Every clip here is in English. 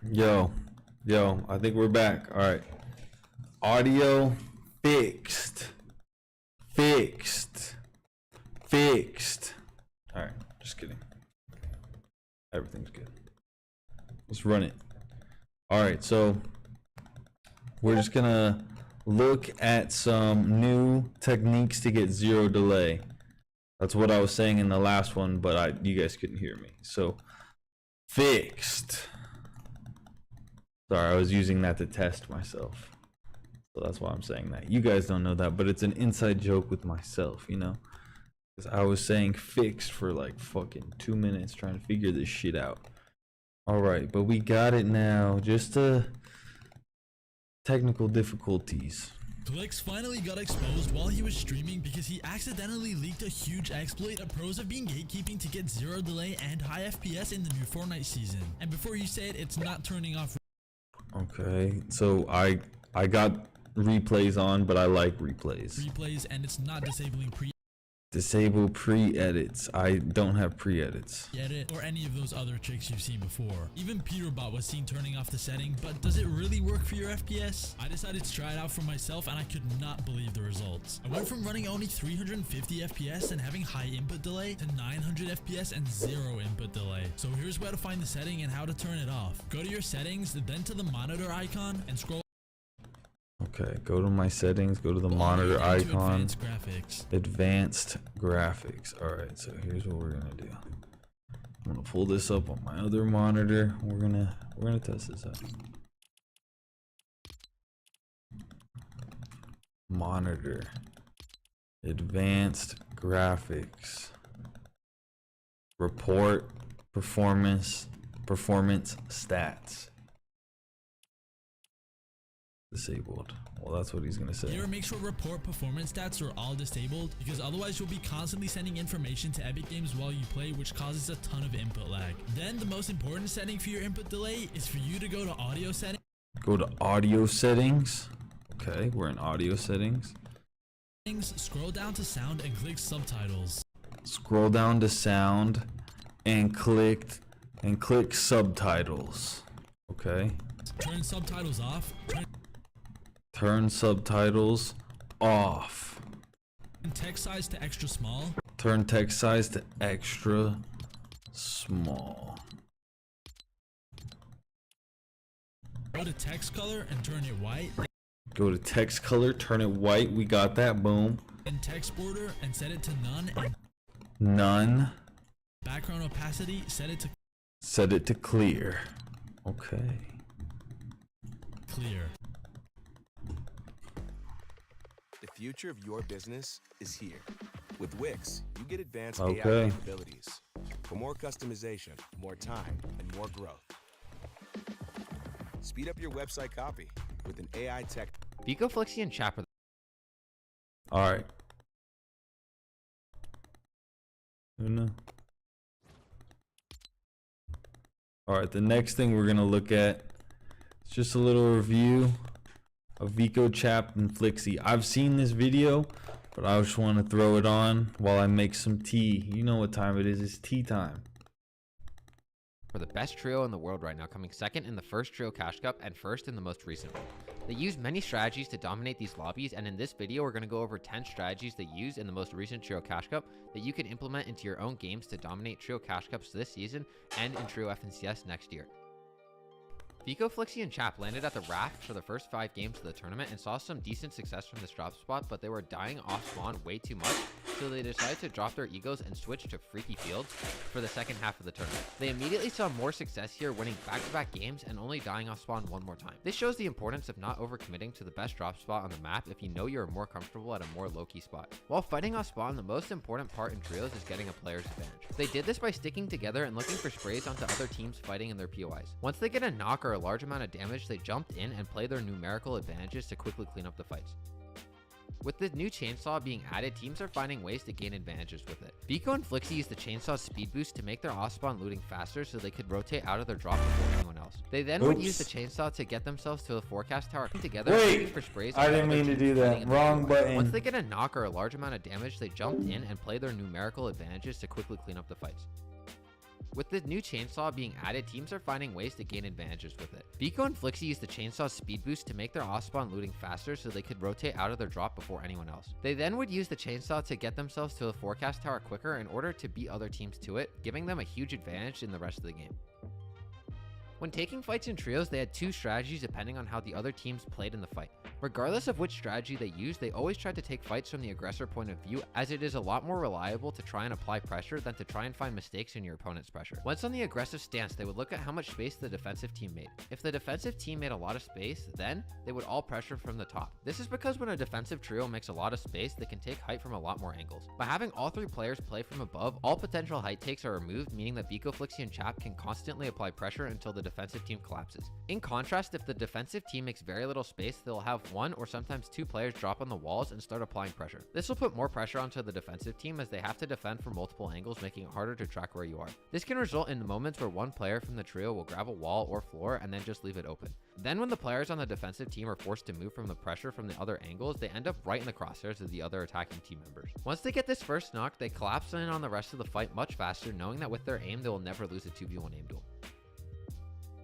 Yo, I think we're back. All right. Audio fixed. All right, just kidding. Everything's good. Let's run it. All right, so we're just gonna look at some new techniques to get zero delay. That's what I was saying in the last one, but you guys couldn't hear me. So fixed. Sorry, I was using that to test myself. So that's why I'm saying that. You guys don't know that, but it's an inside joke with myself, you know? Because I was saying fixed for like fucking 2 minutes trying to figure this shit out. Alright, but we got it now. Just technical difficulties. Glix finally got exposed while he was streaming because he accidentally leaked a huge exploit of pros have been gatekeeping to get zero delay and high FPS in the new Fortnite season. And before you say it, it's not turning off. Okay, so I got replays on, but I like replays. And it's not disabling Disable pre-edits. I don't have pre-edits. edit or any of those other tricks you've seen before. Even Peterbot was seen turning off the setting, but does it really work for your FPS? I decided to try it out for myself and I could not believe the results. I went from running only 350 FPS and having high input delay to 900 FPS and zero input delay. So here's where to find the setting and how to turn it off. Go to your settings, then to the monitor icon and scroll. Okay, go to my settings, go to the monitor icon. Advanced graphics. Alright, so here's what we're gonna do. I'm gonna pull this up on my other monitor. We're gonna test this out. Monitor. Advanced graphics. Report performance stats. Disabled. Well, that's what he's gonna say. Here, make sure report performance stats are all disabled because otherwise you'll be constantly sending information to Epic Games while you play, which causes a ton of input lag. Then the most important setting for your input delay is for you to go to audio settings. Go to audio settings. Okay, we're in audio settings. Scroll down to sound and click subtitles. Scroll down to sound and click subtitles. Okay. Turn subtitles off. Turn subtitles off. Turn text size to extra small. Turn text size to extra small. Go to text color and turn it white. Go to text color, turn it white. We got that. Boom. And text border and set it to none. And none. Background opacity, set it to clear. Okay. Clear. The future of your business is here. With Wix, you get advanced Okay. AI capabilities. For more customization, more time, and more growth. Speed up your website copy with an AI tech. Vico, Flixie, and Chapper. All right. All right. The next thing we're gonna look at is just a little review of Vico, Chap, and Flixie. I've seen this video, but I just want to throw it on while I make some tea. You know what time it is? It's tea time. For the best trio in the world right now, coming second in the first trio cash cup and first in the most recent one. They use many strategies to dominate these lobbies, and in this video we're going to go over 10 strategies they use in the most recent trio cash cup that you can implement into your own games to dominate trio cash cups this season and in trio FNCS next year. Vico, Flixie, and Chap landed at the Raft for the first 5 games of the tournament and saw some decent success from this drop spot, but they were dying off spawn way too much, so they decided to drop their egos and switch to Freaky Fields for the second half of the tournament. They immediately saw more success here, winning back-to-back games and only dying off spawn one more time. This shows the importance of not overcommitting to the best drop spot on the map if you know you're more comfortable at a more low-key spot. While fighting off spawn, the most important part in trios is getting a player's advantage. They did this by sticking together and looking for sprays onto other teams fighting in their POIs. Once they get a knock or a large amount of damage, they jumped in and played their numerical advantages to quickly clean up the fights. With the new chainsaw being added, teams are finding ways to gain advantages with it. Vico and Flixie used the chainsaw's speed boost to make their off-spawn looting faster so they could rotate out of their drop before anyone else. They then would use the chainsaw to get themselves to the forecast tower together looking for sprays. I didn't mean to do that. Wrong button. Once they get a knock or a large amount of damage, they jumped in and played their numerical advantages to quickly clean up the fights. With the new chainsaw being added, teams are finding ways to gain advantages with it. Vico and Flixie used the chainsaw's speed boost to make their off-spawn looting faster so they could rotate out of their drop before anyone else. They then would use the chainsaw to get themselves to the forecast tower quicker in order to beat other teams to it, giving them a huge advantage in the rest of the game. When taking fights in trios, they had two strategies depending on how the other teams played in the fight. Regardless of which strategy they used, they always tried to take fights from the aggressor point of view, as it is a lot more reliable to try and apply pressure than to try and find mistakes in your opponent's pressure. Once on the aggressive stance, they would look at how much space the defensive team made. If the defensive team made a lot of space, then they would all pressure from the top. This is because when a defensive trio makes a lot of space, they can take height from a lot more angles. By having all three players play from above, all potential height takes are removed, meaning that Vico, Flixie, and Chap can constantly apply pressure until the defensive team collapses. In contrast, if the defensive team makes very little space, they'll have one or sometimes two players drop on the walls and start applying pressure. This will put more pressure onto the defensive team as they have to defend from multiple angles, making it harder to track where you are. This can result in moments where one player from the trio will grab a wall or floor and then just leave it open. Then when the players on the defensive team are forced to move from the pressure from the other angles, they end up right in the crosshairs of the other attacking team members. Once they get this first knock, they collapse in on the rest of the fight much faster, knowing that with their aim, they will never lose a 2v1 aim duel.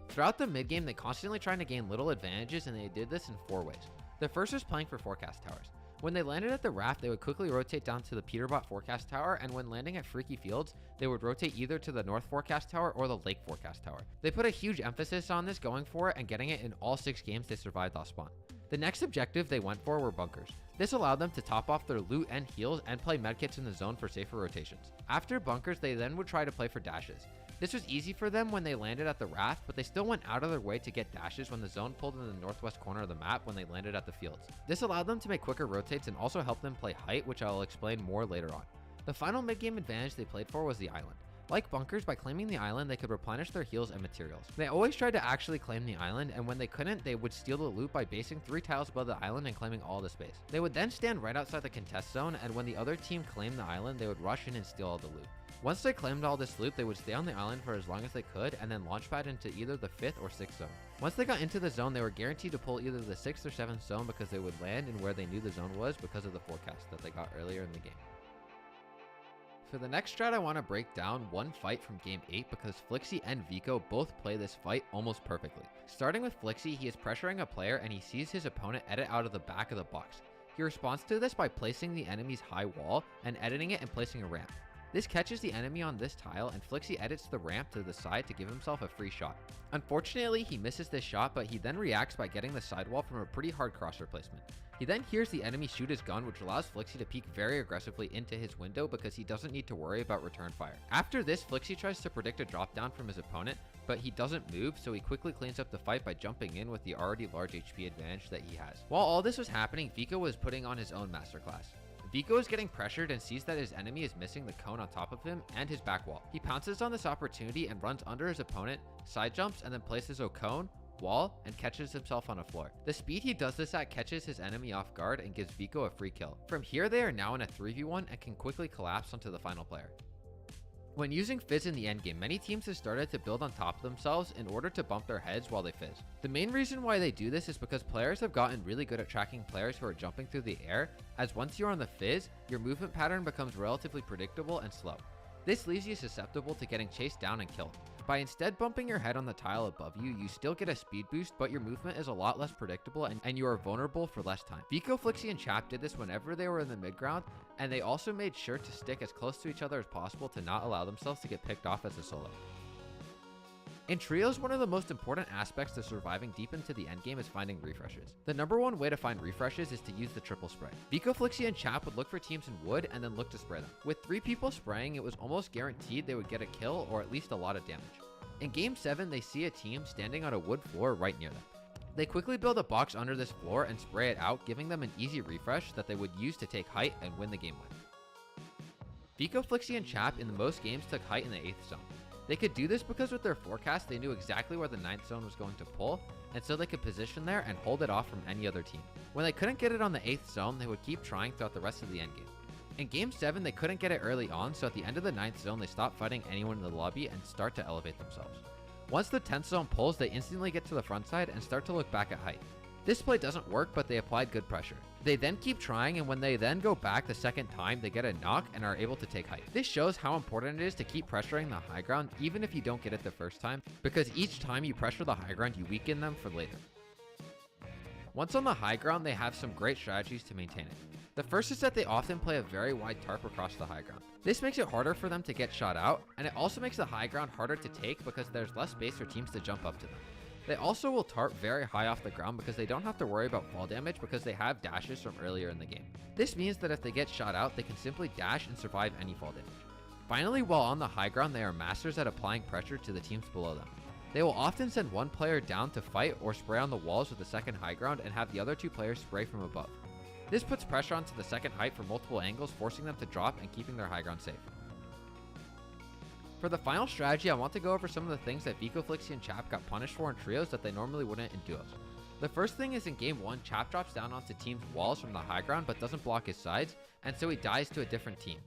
Throughout the mid game, they constantly trying to gain little advantages, and they did this in 4 ways. The first was playing for forecast towers. When they landed at the raft, they would quickly rotate down to the Peterbot forecast tower, and when landing at Freaky Fields, they would rotate either to the north forecast tower or the lake forecast tower. They put a huge emphasis on this, going for it and getting it in all 6 games they survived off spawn. The next objective they went for were bunkers. This allowed them to top off their loot and heals and play medkits in the zone for safer rotations. After bunkers, they then would try to play for dashes. This was easy for them when they landed at the raft, but they still went out of their way to get dashes when the zone pulled in the northwest corner of the map when they landed at the fields. This allowed them to make quicker rotates and also helped them play height, which I will explain more later on. The final mid-game advantage they played for was the island. Like bunkers, by claiming the island, they could replenish their heals and materials. They always tried to actually claim the island, and when they couldn't, they would steal the loot by basing 3 tiles above the island and claiming all the space. They would then stand right outside the contest zone, and when the other team claimed the island, they would rush in and steal all the loot. Once they claimed all this loot, they would stay on the island for as long as they could and then launchpad into either the 5th or 6th zone. Once they got into the zone, they were guaranteed to pull either the 6th or 7th zone because they would land in where they knew the zone was because of the forecast that they got earlier in the game. For the next strat, I want to break down one fight from game 8 because Flixie and Vico both play this fight almost perfectly. Starting with Flixie, he is pressuring a player and he sees his opponent edit out of the back of the box. He responds to this by placing the enemy's high wall and editing it and placing a ramp. This catches the enemy on this tile, and Flixie edits the ramp to the side to give himself a free shot. Unfortunately, he misses this shot, but he then reacts by getting the sidewall from a pretty hard cross replacement. He then hears the enemy shoot his gun, which allows Flixie to peek very aggressively into his window because he doesn't need to worry about return fire. After this, Flixie tries to predict a drop down from his opponent, but he doesn't move, so he quickly cleans up the fight by jumping in with the already large HP advantage that he has. While all this was happening, Vico was putting on his own masterclass. Vico is getting pressured and sees that his enemy is missing the cone on top of him and his back wall. He pounces on this opportunity and runs under his opponent, side jumps, and then places a cone, wall, and catches himself on a floor. The speed he does this at catches his enemy off guard and gives Vico a free kill. From here, they are now in a 3v1 and can quickly collapse onto the final player. When using Fizz in the endgame, many teams have started to build on top of themselves in order to bump their heads while they Fizz. The main reason why they do this is because players have gotten really good at tracking players who are jumping through the air, as once you're on the Fizz, your movement pattern becomes relatively predictable and slow. This leaves you susceptible to getting chased down and killed. By instead bumping your head on the tile above you, you still get a speed boost, but your movement is a lot less predictable and you are vulnerable for less time. Vico, Flixie, and Chap did this whenever they were in the mid ground, and they also made sure to stick as close to each other as possible to not allow themselves to get picked off as a solo. In trios, one of the most important aspects to surviving deep into the endgame is finding refreshes. The number one way to find refreshes is to use the triple spray. Vico, Flixie, and Chap would look for teams in wood and then look to spray them. With 3 people spraying, it was almost guaranteed they would get a kill or at least a lot of damage. In game 7, they see a team standing on a wood floor right near them. They quickly build a box under this floor and spray it out, giving them an easy refresh that they would use to take height and win the game with. Vico, Flixie, and Chap in the most games took height in the 8th zone. They could do this because with their forecast, they knew exactly where the 9th zone was going to pull, and so they could position there and hold it off from any other team. When they couldn't get it on the 8th zone, they would keep trying throughout the rest of the endgame. In game 7, they couldn't get it early on, so at the end of the 9th zone, they stop fighting anyone in the lobby and start to elevate themselves. Once the 10th zone pulls, they instantly get to the front side and start to look back at height. This play doesn't work, but they applied good pressure. They then keep trying, and when they then go back the second time, they get a knock and are able to take height. This shows how important it is to keep pressuring the high ground even if you don't get it the first time, because each time you pressure the high ground, you weaken them for later. Once on the high ground, they have some great strategies to maintain it. The first is that they often play a very wide tarp across the high ground. This makes it harder for them to get shot out, and it also makes the high ground harder to take because there's less space for teams to jump up to them. They also will tarp very high off the ground because they don't have to worry about fall damage because they have dashes from earlier in the game. This means that if they get shot out, they can simply dash and survive any fall damage. Finally, while on the high ground, they are masters at applying pressure to the teams below them. They will often send one player down to fight or spray on the walls with the second high ground and have the other two players spray from above. This puts pressure onto the second height from multiple angles, forcing them to drop and keeping their high ground safe. For the final strategy, I want to go over some of the things that Vico, Flixie, and Chap got punished for in trios that they normally wouldn't in duos. The first thing is in game 1, Chap drops down onto team's walls from the high ground but doesn't block his sides, and so he dies to a different team.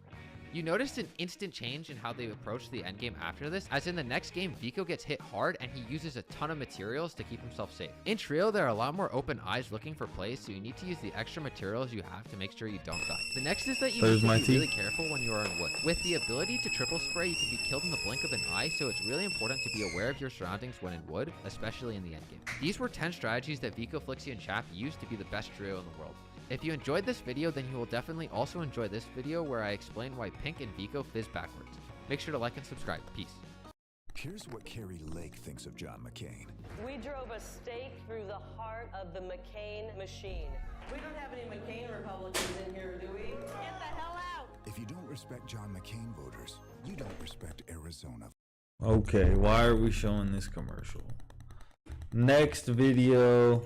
You noticed an instant change in how they approach the endgame after this, as in the next game, Vico gets hit hard and he uses a ton of materials to keep himself safe. In trio, there are a lot more open eyes looking for plays, so you need to use the extra materials you have to make sure you don't die. The next is that you need to be really careful when you are in wood. With the ability to triple spray, you can be killed in the blink of an eye, so it's really important to be aware of your surroundings when in wood, especially in the endgame. These were 10 strategies that Vico, Flixie, and Chap used to be the best trio in the world. If you enjoyed this video, then you will definitely also enjoy this video where I explain why Pink and Vico fizz backwards. Make sure to like and subscribe. Peace. Here's what Carrie Lake thinks of John McCain. We drove a stake through the heart of the McCain machine. We don't have any McCain Republicans in here, do we? Get the hell out! If you don't respect John McCain voters, you don't respect Arizona. Okay, why are we showing this commercial? Next video.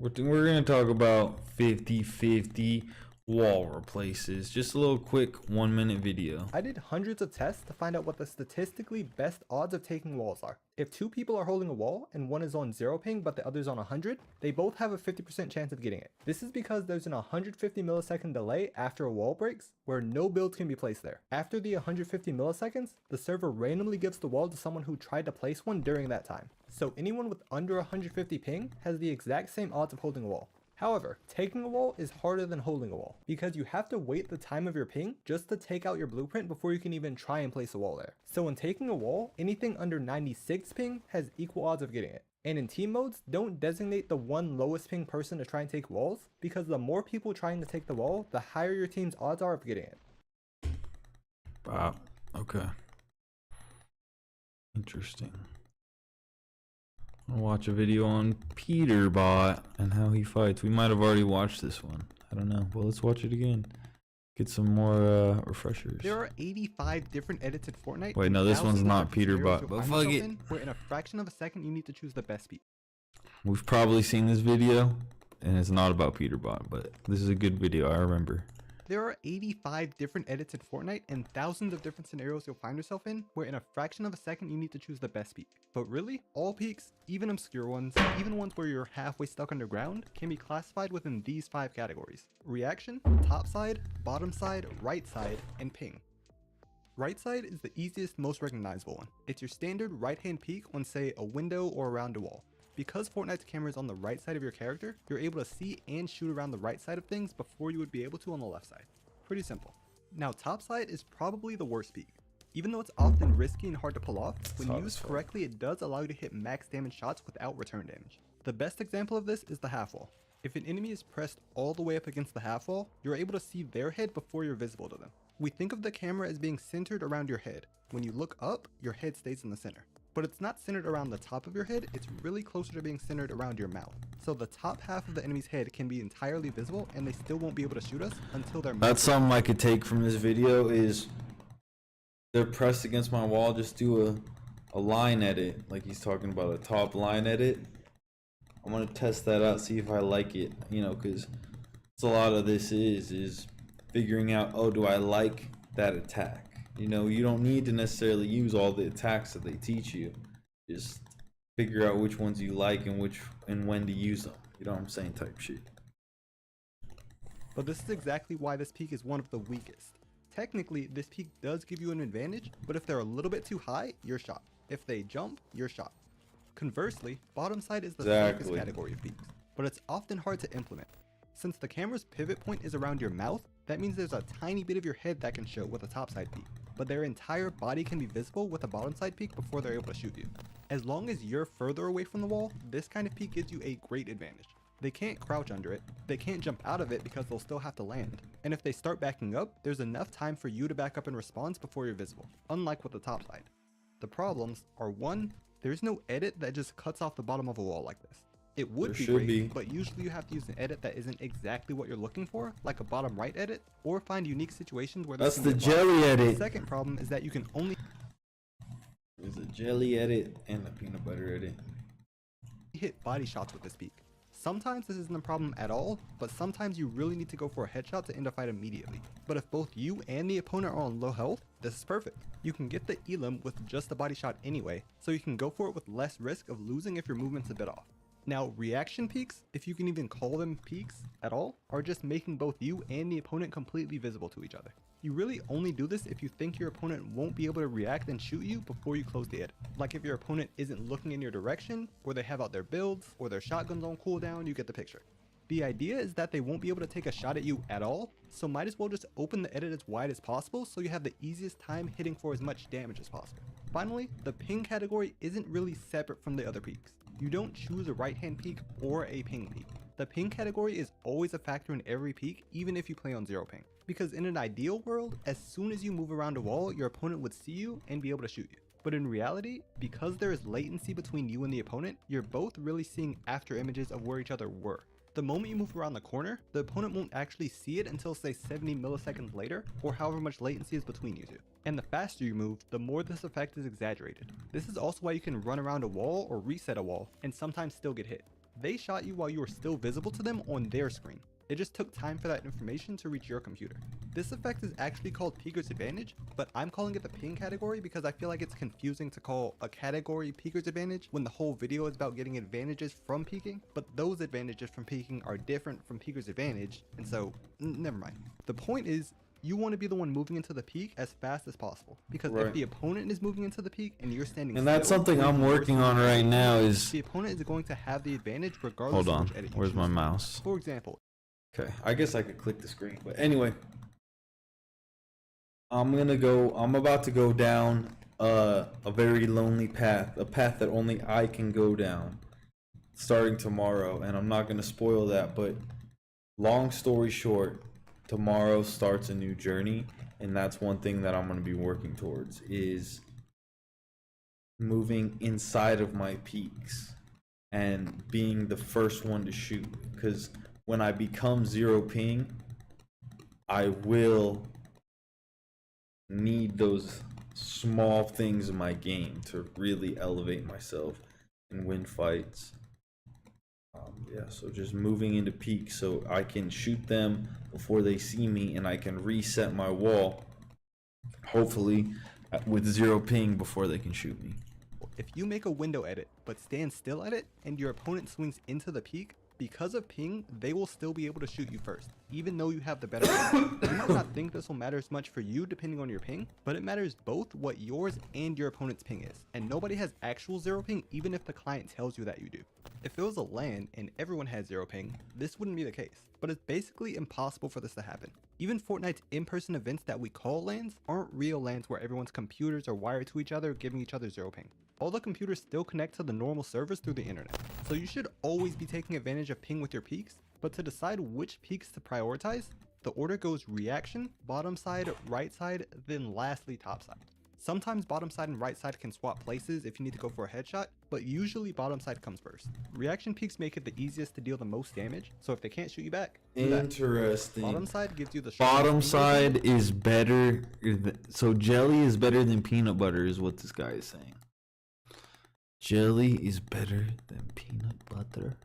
We're going to talk about 50-50 wall replaces. Just a little quick 1-minute video. I did hundreds of tests to find out what the statistically best odds of taking walls are. If two people are holding a wall and one is on 0 ping but the other's on 100, they both have a 50% chance of getting it. This is because there's an 150 millisecond delay after a wall breaks where no builds can be placed there. After the 150 milliseconds, the server randomly gives the wall to someone who tried to place one during that time. So anyone with under 150 ping has the exact same odds of holding a wall. However, taking a wall is harder than holding a wall because you have to wait the time of your ping just to take out your blueprint before you can even try and place a wall there. So when taking a wall, anything under 96 ping has equal odds of getting it. And in team modes, don't designate the one lowest ping person to try and take walls, because the more people trying to take the wall, the higher your team's odds are of getting it. Wow. Okay. Interesting. I'll watch a video on Peterbot and how he fights. We might have already watched this one. I don't know. Well, let's watch it again. Get some more refreshers. There are 85 different edits in Fortnite. Wait, no, this one's not Peterbot, but fuck it. Where in a fraction of a second you need to choose the best speed. We've probably seen this video, and it's not about Peterbot, but this is a good video. I remember. There are 85 different edits in Fortnite and thousands of different scenarios you'll find yourself in, where in a fraction of a second you need to choose the best peak. But really, all peaks, even obscure ones, even ones where you're halfway stuck underground, can be classified within these 5 categories: reaction, top side, bottom side, right side, and ping. Right side is the easiest, most recognizable one. It's your standard right hand peak on, say, a window or around a wall. Because Fortnite's camera is on the right side of your character, you're able to see and shoot around the right side of things before you would be able to on the left side. Pretty simple. Now, top side is probably the worst peak. Even though it's often risky and hard to pull off, when used correctly, it does allow you to hit max damage shots without return damage. The best example of this is the half wall. If an enemy is pressed all the way up against the half wall, you're able to see their head before you're visible to them. We think of the camera as being centered around your head. When you look up, your head stays in the center. But it's not centered around the top of your head, it's really closer to being centered around your mouth. So the top half of the enemy's head can be entirely visible and they still won't be able to shoot us until their mouth. That's something I could take from this video is they're pressed against my wall, just do a line edit, like he's talking about a top line edit. I'm gonna test that out, see if I like it, you know, because a lot of this is figuring out, oh, do I like that attack? You know, you don't need to necessarily use all the attacks that they teach you. Just figure out which ones you like and when to use them. You know what I'm saying? Type shit. But this is exactly why this peak is one of the weakest. Technically, this peak does give you an advantage, but if they're a little bit too high, you're shot. If they jump, you're shot. Conversely, bottom side is the Exactly. safest category of peaks, but it's often hard to implement. Since the camera's pivot point is around your mouth, that means there's a tiny bit of your head that can show with a top side peek, but their entire body can be visible with a bottom side peek before they're able to shoot you. As long as you're further away from the wall, this kind of peek gives you a great advantage. They can't crouch under it, they can't jump out of it because they'll still have to land, and if they start backing up, there's enough time for you to back up in response before you're visible, unlike with the top side. The problems are 1, there's no edit that just cuts off the bottom of a wall like this. It would There be should great, be. but usually you have to use an edit that isn't exactly what you're looking for, like a bottom right edit, or find unique situations where this That's can the get blocked. jelly The edit. second problem is that you can only There's a jelly edit and a peanut butter edit. hit body shots with this peek. Sometimes this isn't a problem at all, but sometimes you really need to go for a headshot to end a fight immediately. But if both you and the opponent are on low health, this is perfect. You can get the elim with just a body shot anyway, so you can go for it with less risk of losing if your movement's a bit off. Now, reaction peeks, if you can even call them peeks at all, are just making both you and the opponent completely visible to each other. You really only do this if you think your opponent won't be able to react and shoot you before you close the edit. Like if your opponent isn't looking in your direction, or they have out their builds, or their shotguns on cooldown, you get the picture. The idea is that they won't be able to take a shot at you at all, so might as well just open the edit as wide as possible so you have the easiest time hitting for as much damage as possible. Finally, the ping category isn't really separate from the other peaks. You don't choose a right hand peek or a ping peek. The ping category is always a factor in every peek, even if you play on 0 ping. Because in an ideal world, as soon as you move around a wall, your opponent would see you and be able to shoot you. But in reality, because there is latency between you and the opponent, you're both really seeing after images of where each other were. The moment you move around the corner, the opponent won't actually see it until say 70 milliseconds later, or however much latency is between you two. And the faster you move, the more this effect is exaggerated. This is also why you can run around a wall or reset a wall, and sometimes still get hit. They shot you while you were still visible to them on their screen. It just took time for that information to reach your computer. This effect is actually called Peeker's Advantage, but I'm calling it the ping category because I feel like it's confusing to call a category Peeker's Advantage when the whole video is about getting advantages from peeking, but those advantages from peeking are different from Peeker's Advantage, and so, never mind. The point is, you want to be the one moving into the peak as fast as possible, because Right. if the opponent is moving into the peak and you're standing And that's still, something or I'm even worse, working on right now is... the opponent is going to have the advantage regardless Hold of on, which edit you where's my choose. mouse? For example, Okay, I guess I could click the screen, but anyway. I'm about to go down a very lonely path, a path that only I can go down, starting tomorrow, and I'm not gonna spoil that, but long story short, tomorrow starts a new journey, and that's one thing that I'm gonna be working towards, is moving inside of my peaks and being the first one to shoot, because when I become 0 ping, I will need those small things in my game to really elevate myself and win fights. Yeah, so just moving into peak so I can shoot them before they see me, and I can reset my wall, hopefully with 0 ping before they can shoot me. if you make a window edit but stand still at it and your opponent swings into the peak, because of ping, they will still be able to shoot you first, even though you have the better ping. You might not think this will matter as much for you depending on your ping, but it matters both what yours and your opponent's ping is, and nobody has actual 0 ping even if the client tells you that you do. If it was a LAN and everyone had 0 ping, this wouldn't be the case, but it's basically impossible for this to happen. Even Fortnite's in-person events that we call LANs aren't real LANs where everyone's computers are wired to each other, giving each other 0 ping. All the computers still connect to the normal servers through the internet, so you should always be taking advantage of ping with your peaks, but to decide which peaks to prioritize, the order goes reaction, bottom side, right side, then lastly top side. Sometimes bottom side and right side can swap places if you need to go for a headshot, but usually bottom side comes first. Reaction peaks make it the easiest to deal the most damage, so if they can't shoot you back, do that. Interesting. Bottom side gives you the Bottom shortest window. side is better, so jelly is better than peanut butter is what this guy is saying. Jelly is better than peanut butter.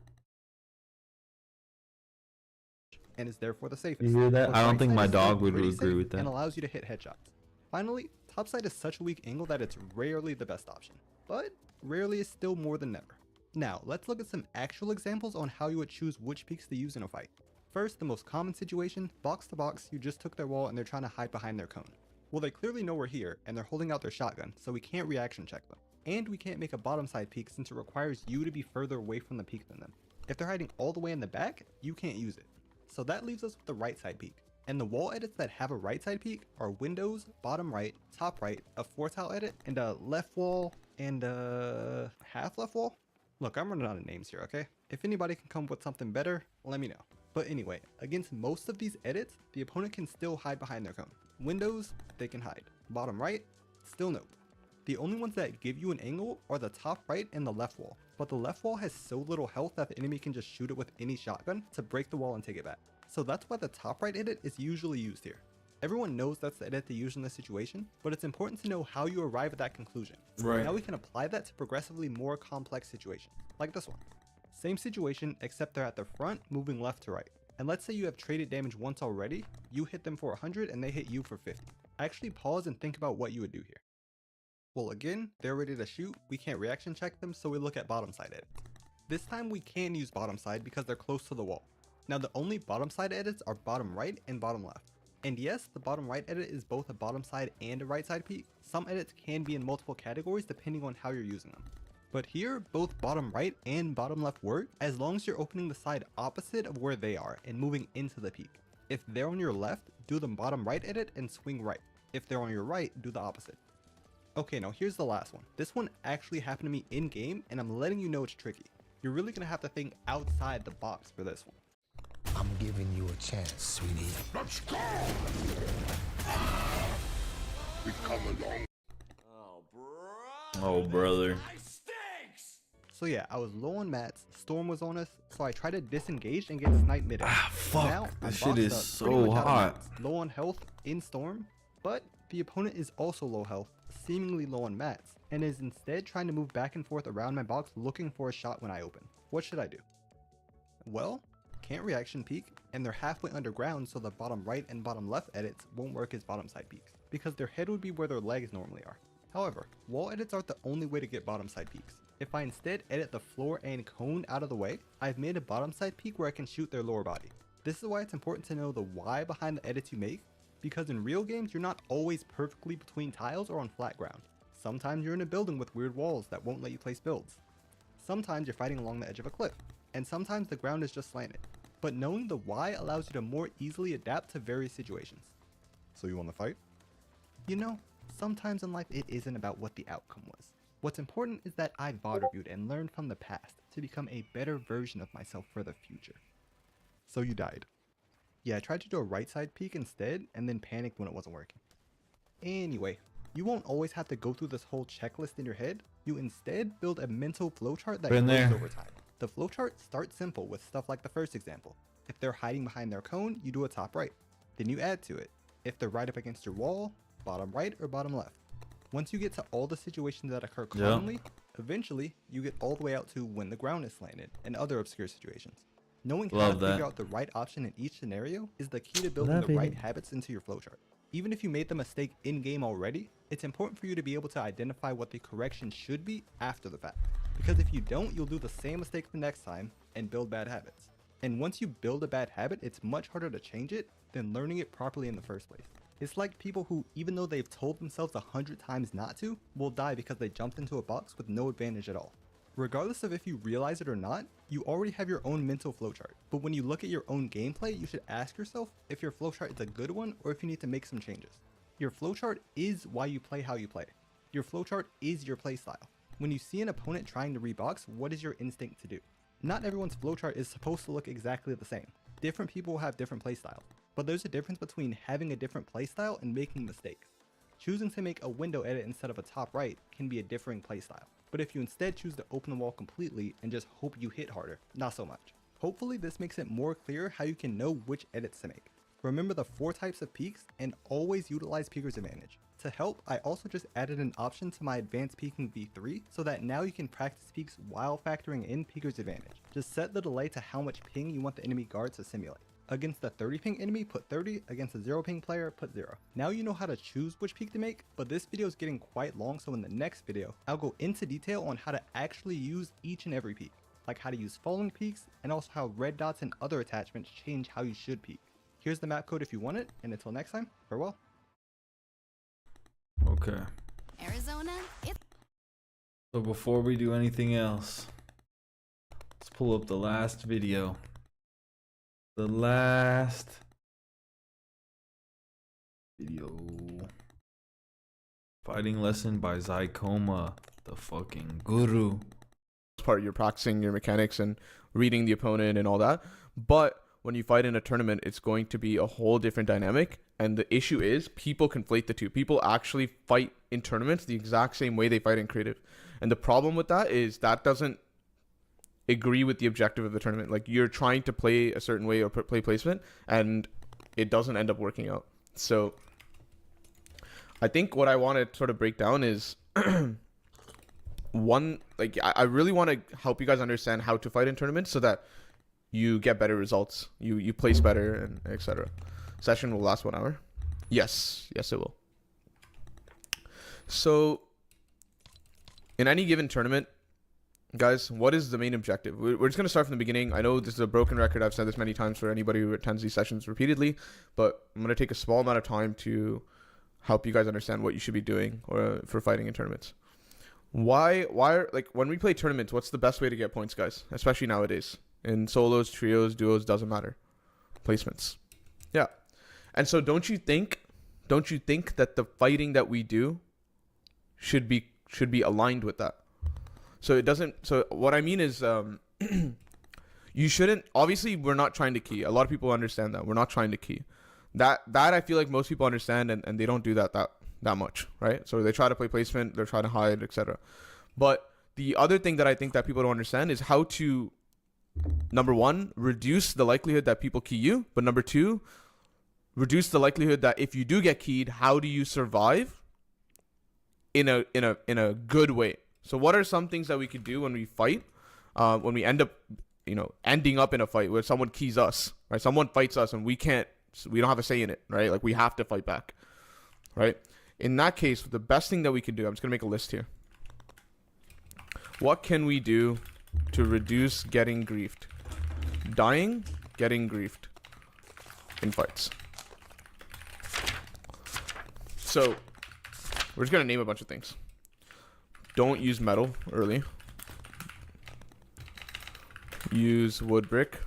And is therefore the safest. You hear that? But I don't right think side my is still dog would pretty agree safe with that. and allows you to hit headshots. Finally, topside is such a weak angle that it's rarely the best option, but rarely is still more than never. Now, let's look at some actual examples on how you would choose which peaks to use in a fight. First, the most common situation, box to box, you just took their wall and they're trying to hide behind their cone. Well, they clearly know we're here and they're holding out their shotgun, so we can't reaction check them. And we can't make a bottom side peak since it requires you to be further away from the peak than them. If they're hiding all the way in the back, you can't use it. So that leaves us with the right side peak. And the wall edits that have a right side peak are windows, bottom right, top right, a 4-tile edit, and a left wall, and a half left wall. Look, I'm running out of names here, okay? If anybody can come up with something better, let me know. But anyway, against most of these edits, the opponent can still hide behind their cone. Windows, they can hide. Bottom right, still nope. The only ones that give you an angle are the top right and the left wall. But the left wall has so little health that the enemy can just shoot it with any shotgun to break the wall and take it back. So that's why the top right edit is usually used here. Everyone knows that's the edit they use in this situation, but it's important to know how you arrive at that conclusion. Right. Now we can apply that to progressively more complex situations, like this one. Same situation, except they're at the front, moving left to right. And let's say you have traded damage once already, you hit them for 100 and they hit you for 50. Actually pause and think about what you would do here. Well, again, they're ready to shoot, we can't reaction check them, so we look at bottom side edits. This time we can use bottom side because they're close to the wall. Now the only bottom side edits are bottom right and bottom left. And yes, the bottom right edit is both a bottom side and a right side peak. Some edits can be in multiple categories depending on how you're using them. But here, both bottom right and bottom left work as long as you're opening the side opposite of where they are and moving into the peak. If they're on your left, do the bottom right edit and swing right. If they're on your right, do the opposite. Okay, now here's the last one. This one actually happened to me in game and I'm letting you know it's tricky. You're really gonna have to think outside the box for this one. I'm giving you a chance, sweetie. Let's go! We come along. Oh, brother. So yeah, I was low on mats, Storm was on us, so I tried to disengage and get sniped mid-air. Fuck, Now, I'm this shit boxed is up, pretty so much out of hot. mats, low on health in Storm, but the opponent is also low health, seemingly low on mats, and is instead trying to move back and forth around my box looking for a shot when I open. What should I do? Well, can't reaction peek, and they're halfway underground, so the bottom right and bottom left edits won't work as bottom side peaks, because their head would be where their legs normally are. However, wall edits aren't the only way to get bottom side peaks. If I instead edit the floor and cone out of the way, I've made a bottom side peak where I can shoot their lower body. This is why it's important to know the why behind the edits you make, because in real games you're not always perfectly between tiles or on flat ground. Sometimes you're in a building with weird walls that won't let you place builds. Sometimes you're fighting along the edge of a cliff, and sometimes the ground is just slanted. But knowing the why allows you to more easily adapt to various situations. So you want to fight? You know, sometimes in life it isn't about what the outcome was. What's important is that I VOD reviewed and learned from the past to become a better version of myself for the future. So you died. Yeah, I tried to do a right side peek instead and then panicked when it wasn't working. Anyway, you won't always have to go through this whole checklist in your head. You instead build a mental flowchart that grows over time. The flowchart starts simple with stuff like the first example. If they're hiding behind their cone, you do a top right. Then you add to it. If they're right up against your wall, bottom right or bottom left. Once you get to all the situations that occur commonly, eventually you get all the way out to when the ground is slanted and other obscure situations. Knowing how to figure out the right option in each scenario is the key to building the right habits into your flowchart. Even if you made the mistake in-game already, it's important for you to be able to identify what the correction should be after the fact. Because if you don't, you'll do the same mistake the next time and build bad habits. And once you build a bad habit, it's much harder to change it than learning it properly in the first place. It's like people who, even though they've told themselves 100 times not to, will die because they jumped into a box with no advantage at all. Regardless of if you realize it or not, you already have your own mental flowchart. But when you look at your own gameplay, you should ask yourself if your flowchart is a good one or if you need to make some changes. Your flowchart is why you play how you play. Your flowchart is your playstyle. When you see an opponent trying to rebox, what is your instinct to do? Not everyone's flowchart is supposed to look exactly the same. Different people will have different playstyles. But there's a difference between having a different playstyle and making mistakes. Choosing to make a window edit instead of a top right can be a differing playstyle. But if you instead choose to open the wall completely and just hope you hit harder, not so much. Hopefully this makes it more clear how you can know which edits to make. Remember the 4 types of peaks and always utilize peeker's advantage. To help, I also just added an option to my advanced peeking v3 so that now you can practice peeks while factoring in peeker's advantage. Just set the delay to how much ping you want the enemy guard to simulate. Against the 30 ping enemy, put 30, against a 0 ping player, put 0. Now you know how to choose which peek to make, but this video is getting quite long, so in the next video, I'll go into detail on how to actually use each and every peek, like how to use falling peeks, and also how red dots and other attachments change how you should peek. Here's the map code if you want it, and until next time, farewell. Okay. Arizona, it's So before we do anything else, let's pull up the last video. The last video. Fighting lesson by Zycoma, the fucking guru. Part you're practicing your mechanics and reading the opponent and all that, but when you fight in a tournament, it's going to be a whole different dynamic. And the issue is people conflate the two. People actually fight in tournaments the exact same way they fight in creative, and the problem with that is that doesn't agree with the objective of the tournament. Like, you're trying to play a certain way or play placement, and it doesn't end up working out. So I think what I want to sort of break down is one, like, I really want to help you guys understand how to fight in tournaments so that you get better results, you place better, and etc. Session will last 1 hour. Yes, it will. So in any given tournament, guys, what is the main objective? We're just going to start from the beginning. I know this is a broken record. I've said this many times for anybody who attends these sessions repeatedly, but I'm going to take a small amount of time to help you guys understand what you should be doing or for fighting in tournaments. Why like, when we play tournaments, what's the best way to get points, guys? Especially nowadays. In solos, trios, duos, doesn't matter. Placements. Yeah. And so don't you think that the fighting that we do should be aligned with that? So it doesn't, so what I mean is, you shouldn't, obviously we're not trying to key. A lot of people understand that. We're not trying to key. That I feel like most people understand, and they don't do that much, right? So they try to play placement, they're trying to hide, etc. But the other thing that I think that people don't understand is how to, number one, reduce the likelihood that people key you, but number two, reduce the likelihood that if you do get keyed, how do you survive in a good way? So what are some things that we could do when we fight, when we end up, ending up in a fight where someone keys us, right? Someone fights us and we don't have a say in it, right? Like, we have to fight back, right? In that case, the best thing that we can do, I'm just gonna make a list here. What can we do to reduce getting griefed? Dying, getting griefed in fights. So we're just gonna name a bunch of things. Don't use metal early. Use wood brick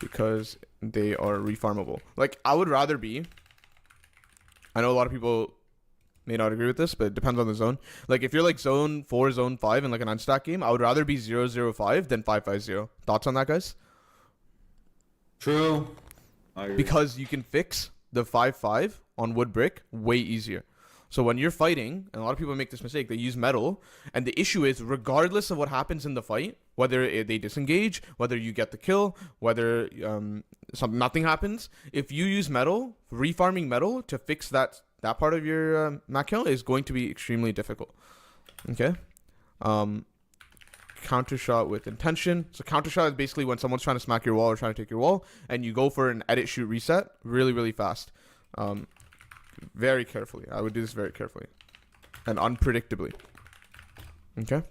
because they are refarmable. Like, I would rather be, I know a lot of people may not agree with this, but it depends on the zone. Like, if you're like zone 4, zone 5 in like an unstack game, I would rather be 0-0-5 than 5-5-0. Thoughts on that, guys? True. I agree. Because you can fix the 5-5 on wood brick way easier. So when you're fighting, and a lot of people make this mistake, they use metal, and the issue is, regardless of what happens in the fight, whether they disengage, whether you get the kill, whether nothing happens, if you use metal, refarming metal to fix that part of your mat kill is going to be extremely difficult. Okay? Counter shot with intention. So counter shot is basically when someone's trying to smack your wall or trying to take your wall, and you go for an edit, shoot, reset really, really fast. Very carefully. I would do this very carefully and unpredictably. Okay?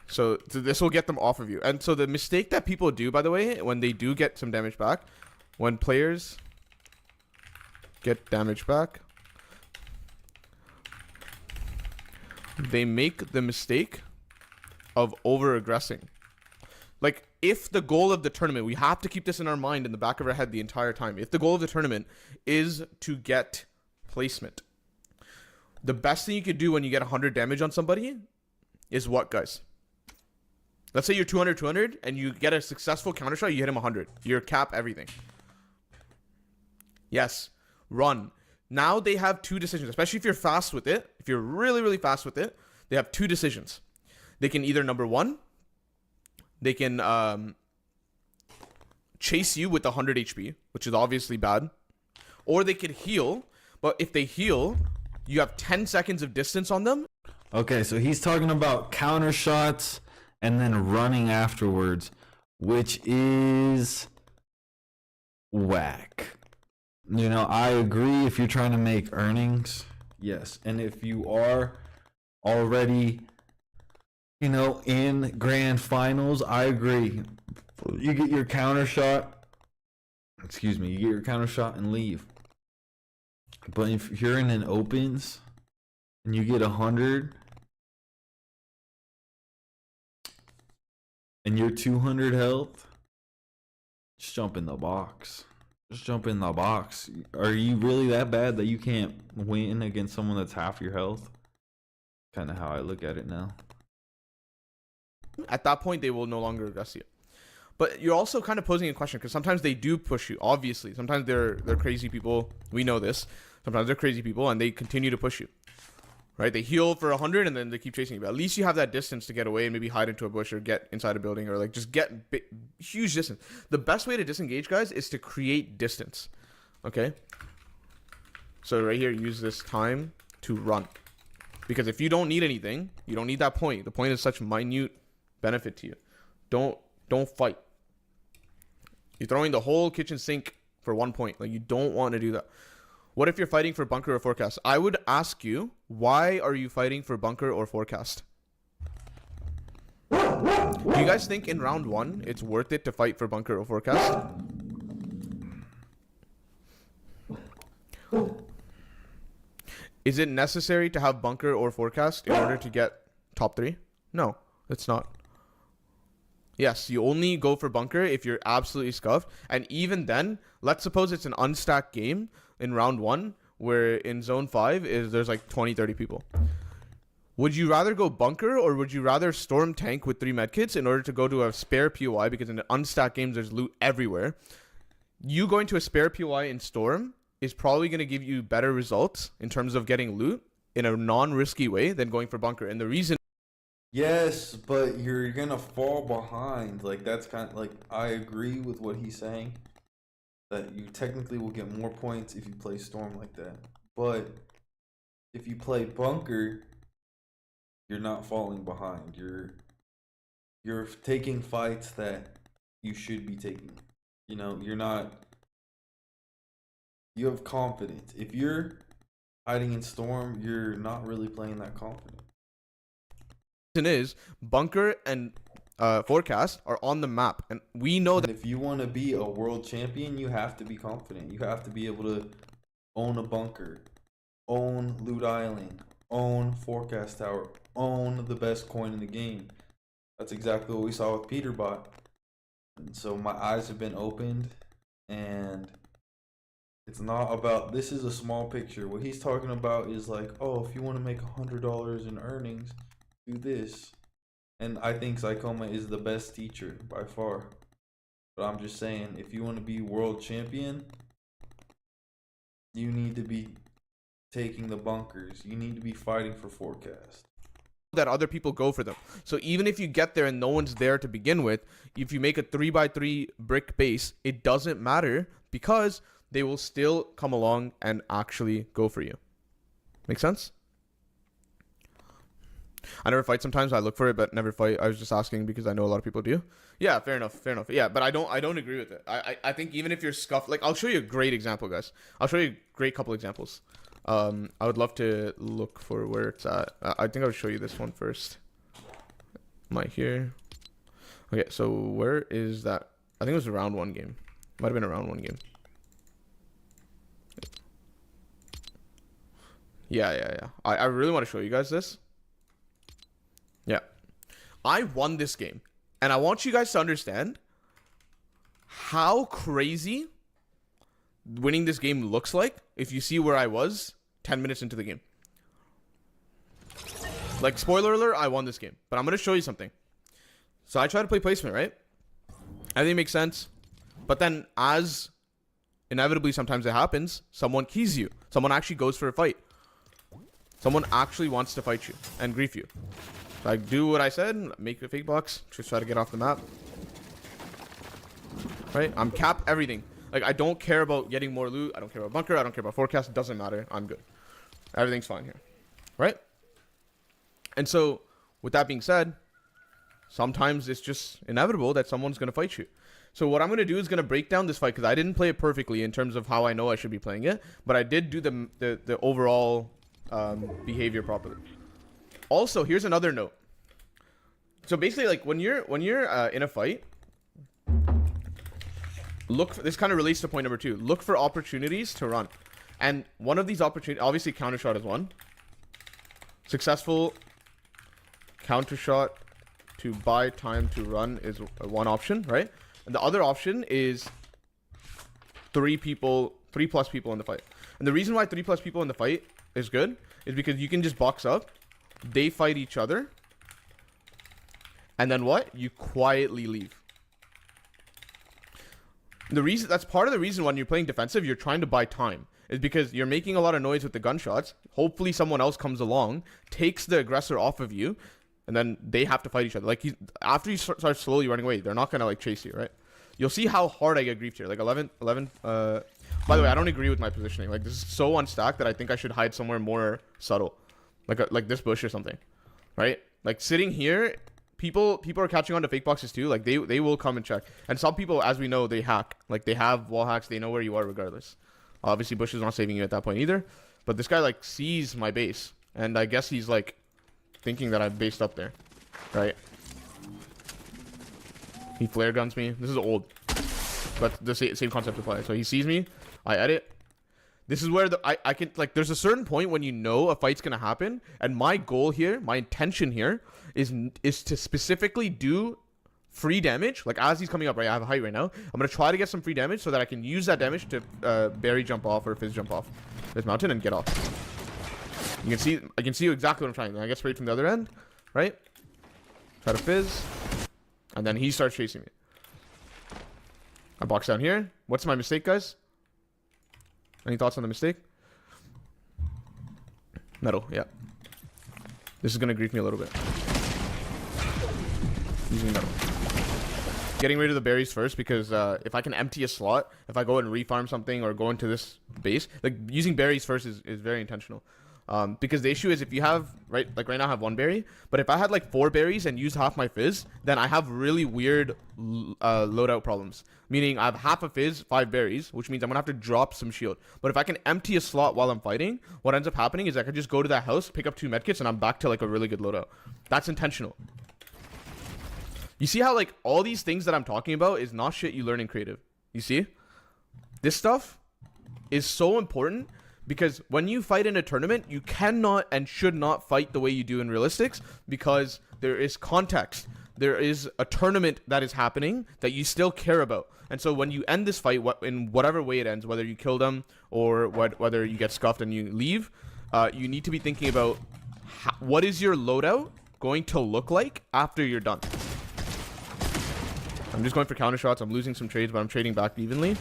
So this will get them off of you. And so the mistake that people do, by the way, when they do get some damage back, when players get damage back, they make the mistake of over-aggressing. Like, if the goal of the tournament, we have to keep this in our mind, in the back of our head the entire time. If the goal of the tournament is to get placement, the best thing you could do when you get 100 damage on somebody is what, guys? Let's say you're 200 and you get a successful counter shot, you hit him 100. You cap everything. Yes, run. Now they have two decisions, especially if you're fast with it. If you're really, really fast with it, they have two decisions. They can either, number one, they can chase you with 100 HP, which is obviously bad. Or they could heal, but if they heal, you have 10 seconds of distance on them. Okay, so he's talking about counter shots and then running afterwards, which is whack. I agree if you're trying to make earnings, yes. And if you are already, in grand finals, I agree. You get your counter shot, you get your counter shot and leave. But if you're in an opens and you get 100, and you're 200 health, just jump in the box. Just jump in the box. Are you really that bad that you can't win against someone that's half your health? Kind of how I look at it now. At that point, they will no longer aggress you. But you're also kind of posing a question, because sometimes they do push you, obviously. Sometimes they're crazy people. We know this. Sometimes they're crazy people, and they continue to push you. Right? They heal for 100, and then they keep chasing you. But at least you have that distance to get away and maybe hide into a bush or get inside a building or like just get huge distance. The best way to disengage, guys, is to create distance. Okay? So right here, use this time to run. Because if you don't need anything, you don't need that point. The point is such minute benefit to you. Don't fight. You're throwing the whole kitchen sink for 1 point. Like, you don't want to do that. What if you're fighting for bunker or forecast? I would ask you, why are you fighting for bunker or forecast? Do you guys think in round 1 it's worth it to fight for bunker or forecast? Is it necessary to have bunker or forecast in order to get top 3? No, it's not. Yes, you only go for bunker if you're absolutely scuffed. And even then, let's suppose it's an unstacked game in round 1, where in zone 5 there's like 20-30 people. Would you rather go bunker, or would you rather storm tank with 3 medkits in order to go to a spare POI? Because in the unstacked games, there's loot everywhere. You going to a spare POI in storm is probably going to give you better results in terms of getting loot in a non-risky way than going for bunker. And the reason... Yes, but you're gonna fall behind. Like, that's kind of like, I agree with what he's saying, that you technically will get more points if you play storm like that. But if you play bunker, you're not falling behind. You're taking fights that you should be taking. You know, you're not. You have confidence. If you're hiding in storm, you're not really playing that confident. Is bunker and forecast are on the map, and we know that if you want to be a world champion, you have to be confident. You have to be able to own a bunker, own loot island, own forecast tower, own the best coin in the game. That's exactly what we saw with Peterbot. And so my eyes have been opened, and it's not about, this is a small picture. What he's talking about is like, oh, if you want to make $100 in earnings, do this. And I think Psychoma is the best teacher by far. But I'm just saying, if you want to be world champion, you need to be taking the bunkers. You need to be fighting for forecast. That other people go for them. So even if you get there and no one's there to begin with, if you make a 3x3 brick base, it doesn't matter, because they will still come along and actually go for you. Make sense? I never fight sometimes. I look for it, but never fight. I was just asking because I know a lot of people do. Yeah, fair enough. Fair enough. Yeah, but I don't agree with it. I think even if you're scuffed, like, I'll show you a great example, guys. I'll show you a great couple examples. I would love to look for where it's at. I think I'll show you this one first. Am I here? Okay, so where is that? I think it was a round 1 game. Might have been a round 1 game. Yeah. I really want to show you guys this. Yeah. I won this game. And I want you guys to understand how crazy winning this game looks like if you see where I was 10 minutes into the game. Like, spoiler alert, I won this game. But I'm going to show you something. So I try to play placement, right? Everything makes sense. But then, as inevitably sometimes it happens, someone keys you. Someone actually goes for a fight. Someone actually wants to fight you and grief you. So I do what I said, make a fake box, just try to get off the map. Right? I'm cap everything. Like, I don't care about getting more loot. I don't care about bunker. I don't care about forecast. It doesn't matter. I'm good. Everything's fine here. Right? And so, with that being said, sometimes it's just inevitable that someone's going to fight you. So what I'm going to do is going to break down this fight, because I didn't play it perfectly in terms of how I know I should be playing it. But I did do the overall behavior properly. Also, here's another note. So basically, like, when you're in a fight, look for, this kind of relates to point number 2. Look for opportunities to run. And one of these opportunities, obviously counter shot is one. Successful counter shot to buy time to run is one option, right? And the other option is 3 plus people in the fight. And the reason why 3 plus people in the fight is good is because you can just box up, they fight each other, and then what? You quietly leave. That's part of the reason when you're playing defensive, you're trying to buy time, is because you're making a lot of noise with the gunshots. Hopefully someone else comes along, takes the aggressor off of you, and then they have to fight each other. Like, after you start slowly running away, they're not gonna like chase you, right? You'll see how hard I get griefed here. Like 11. By the way, I don't agree with my positioning. Like, this is so unstacked that I think I should hide somewhere more subtle, like this bush or something, right? Like sitting here. People are catching on to fake boxes too. Like they will come and check. And some people, as we know, they hack. Like they have wall hacks. They know where you are regardless. Obviously, Bush is not saving you at that point either. But this guy like sees my base, and I guess he's like thinking that I'm based up there, right? He flare guns me. This is old, but the same concept applies. So he sees me. I edit. This is where I can, like, there's a certain point when you know a fight's gonna happen, and my goal here, my intention here is to specifically do free damage. Like as he's coming up, right? I have a height right now. I'm gonna try to get some free damage so that I can use that damage to berry jump off or fizz jump off this mountain and get off. I can see exactly what I'm trying. I get sprayed from the other end, right? Try to fizz, and then he starts chasing me. I box down here. What's my mistake, guys? Any thoughts on the mistake? Metal, yeah. This is gonna grief me a little bit. Using metal. Getting rid of the berries first, because if I can empty a slot, if I go and refarm something or go into this base, like using berries first is very intentional. Because the issue is if you have, right now I have 1 berry, but if I had like 4 berries and used half my fizz, then I have really weird loadout problems. Meaning I have half a fizz, 5 berries, which means I'm gonna have to drop some shield. But if I can empty a slot while I'm fighting, what ends up happening is I can just go to that house, pick up 2 medkits, and I'm back to like a really good loadout. That's intentional. You see how like all these things that I'm talking about is not shit you learn in creative. You see? This stuff is so important. Because when you fight in a tournament, you cannot and should not fight the way you do in realistics, because there is context. There is a tournament that is happening that you still care about. And so when you end this fight, in whatever way it ends, whether you kill them or whether you get scuffed and you leave, you need to be thinking about what is your loadout going to look like after you're done. I'm just going for counter shots. I'm losing some trades, but I'm trading back evenly.